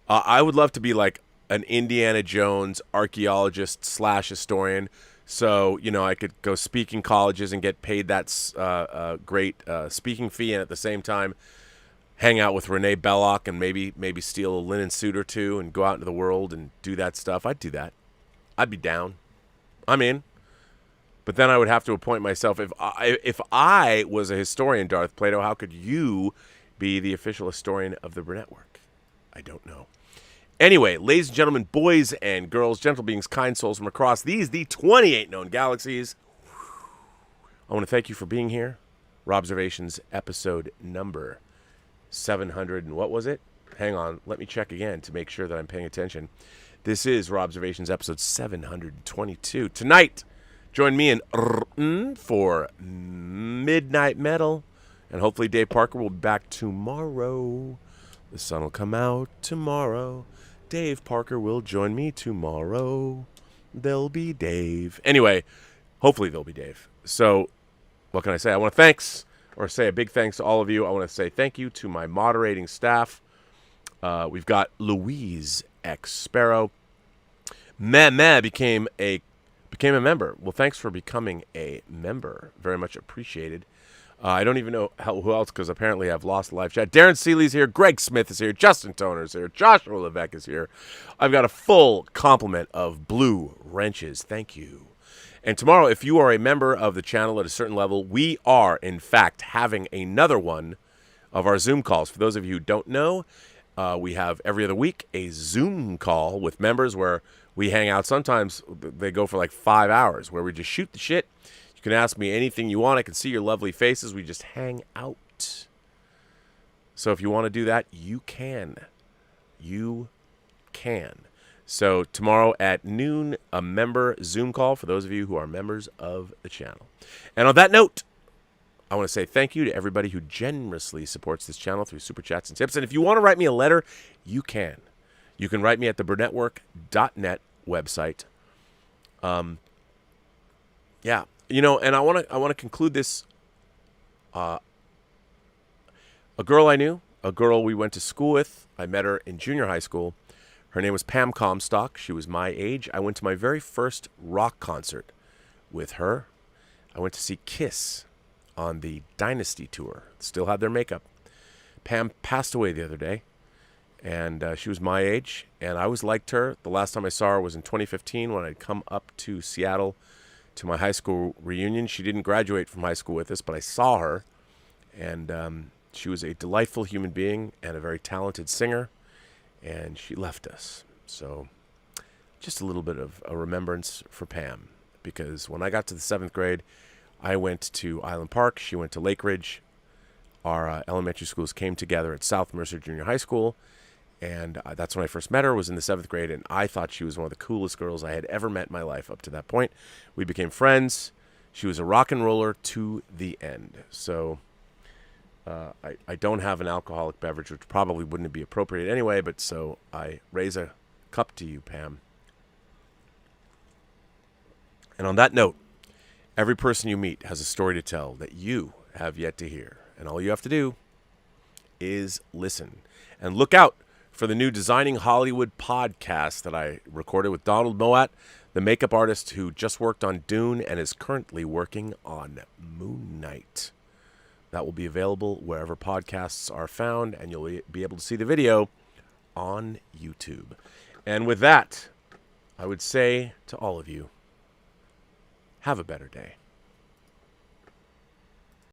Speaker 2: I would love to be like an Indiana Jones archaeologist / historian. So, you know, I could go speak in colleges and get paid that great speaking fee, and at the same time hang out with Renee Belloc and maybe steal a linen suit or two and go out into the world and do that stuff. I'd do that. I'd be down. I'm in. But then I would have to appoint myself. If I was a historian, Darth Plato, how could you be the official historian of the Burnettwork? I don't know. Anyway, ladies and gentlemen, boys and girls, gentle beings, kind souls from across the 28 known galaxies, I want to thank you for being here. Robservations episode number 700, and what was it? Hang on, let me check again to make sure that I'm paying attention. This is Robservations episode 722. Tonight, join me in for Midnight Metal, and hopefully Dave Parker will be back tomorrow. The sun will come out tomorrow. Dave Parker will join me tomorrow. There'll be Dave. Anyway, hopefully there'll be Dave. So, what can I say? I want to say a big thanks to all of you. I want to say thank you to my moderating staff. We've got Louise X Sparrow. Meh became a member. Well, thanks for becoming a member. Very much appreciated. I don't even know who else, because apparently I've lost the live chat. Darren Seeley's here. Greg Smith is here. Justin Toner's here. Joshua Levesque is here. I've got a full complement of blue wrenches. Thank you. And tomorrow, if you are a member of the channel at a certain level, we are, in fact, having another one of our Zoom calls. For those of you who don't know, we have every other week a Zoom call with members where we hang out. Sometimes they go for like 5 hours, where we just shoot the shit. You can ask me anything you want. I can see your lovely faces. We just hang out. So if you want to do that, you can. You can. So tomorrow at noon, a member Zoom call for those of you who are members of the channel. And on that note, I want to say thank you to everybody who generously supports this channel through Super Chats and tips. And if you want to write me a letter, you can. You can write me at the Burnettwork.net website. Yeah. You know, and I want to conclude this. A girl I knew, a girl we went to school with, I met her in junior high school. Her name was Pam Comstock. She was my age. I went to my very first rock concert with her. I went to see Kiss on the Dynasty tour. Still had their makeup. Pam passed away the other day, and she was my age, and I always liked her. The last time I saw her was in 2015 when I'd come up to Seattle to my high school reunion. She didn't graduate from high school with us, but I saw her, and she was a delightful human being and a very talented singer, and she left us. So just a little bit of a remembrance for Pam, because when I got to the 7th grade, I went to Island Park. She went to Lake Ridge. Our elementary schools came together at South Mercer Junior High School, and that's when I first met her, was in the 7th grade, and I thought she was one of the coolest girls I had ever met in my life up to that point. We became friends. She was a rock and roller to the end. So I don't have an alcoholic beverage, which probably wouldn't be appropriate anyway, but so I raise a cup to you, Pam. And on that note, every person you meet has a story to tell that you have yet to hear. And all you have to do is listen. And look out for the new Designing Hollywood podcast that I recorded with Donald Moat, the makeup artist who just worked on Dune and is currently working on Moon Knight. That will be available wherever podcasts are found, and you'll be able to see the video on YouTube. And with that, I would say to all of you, have a better day.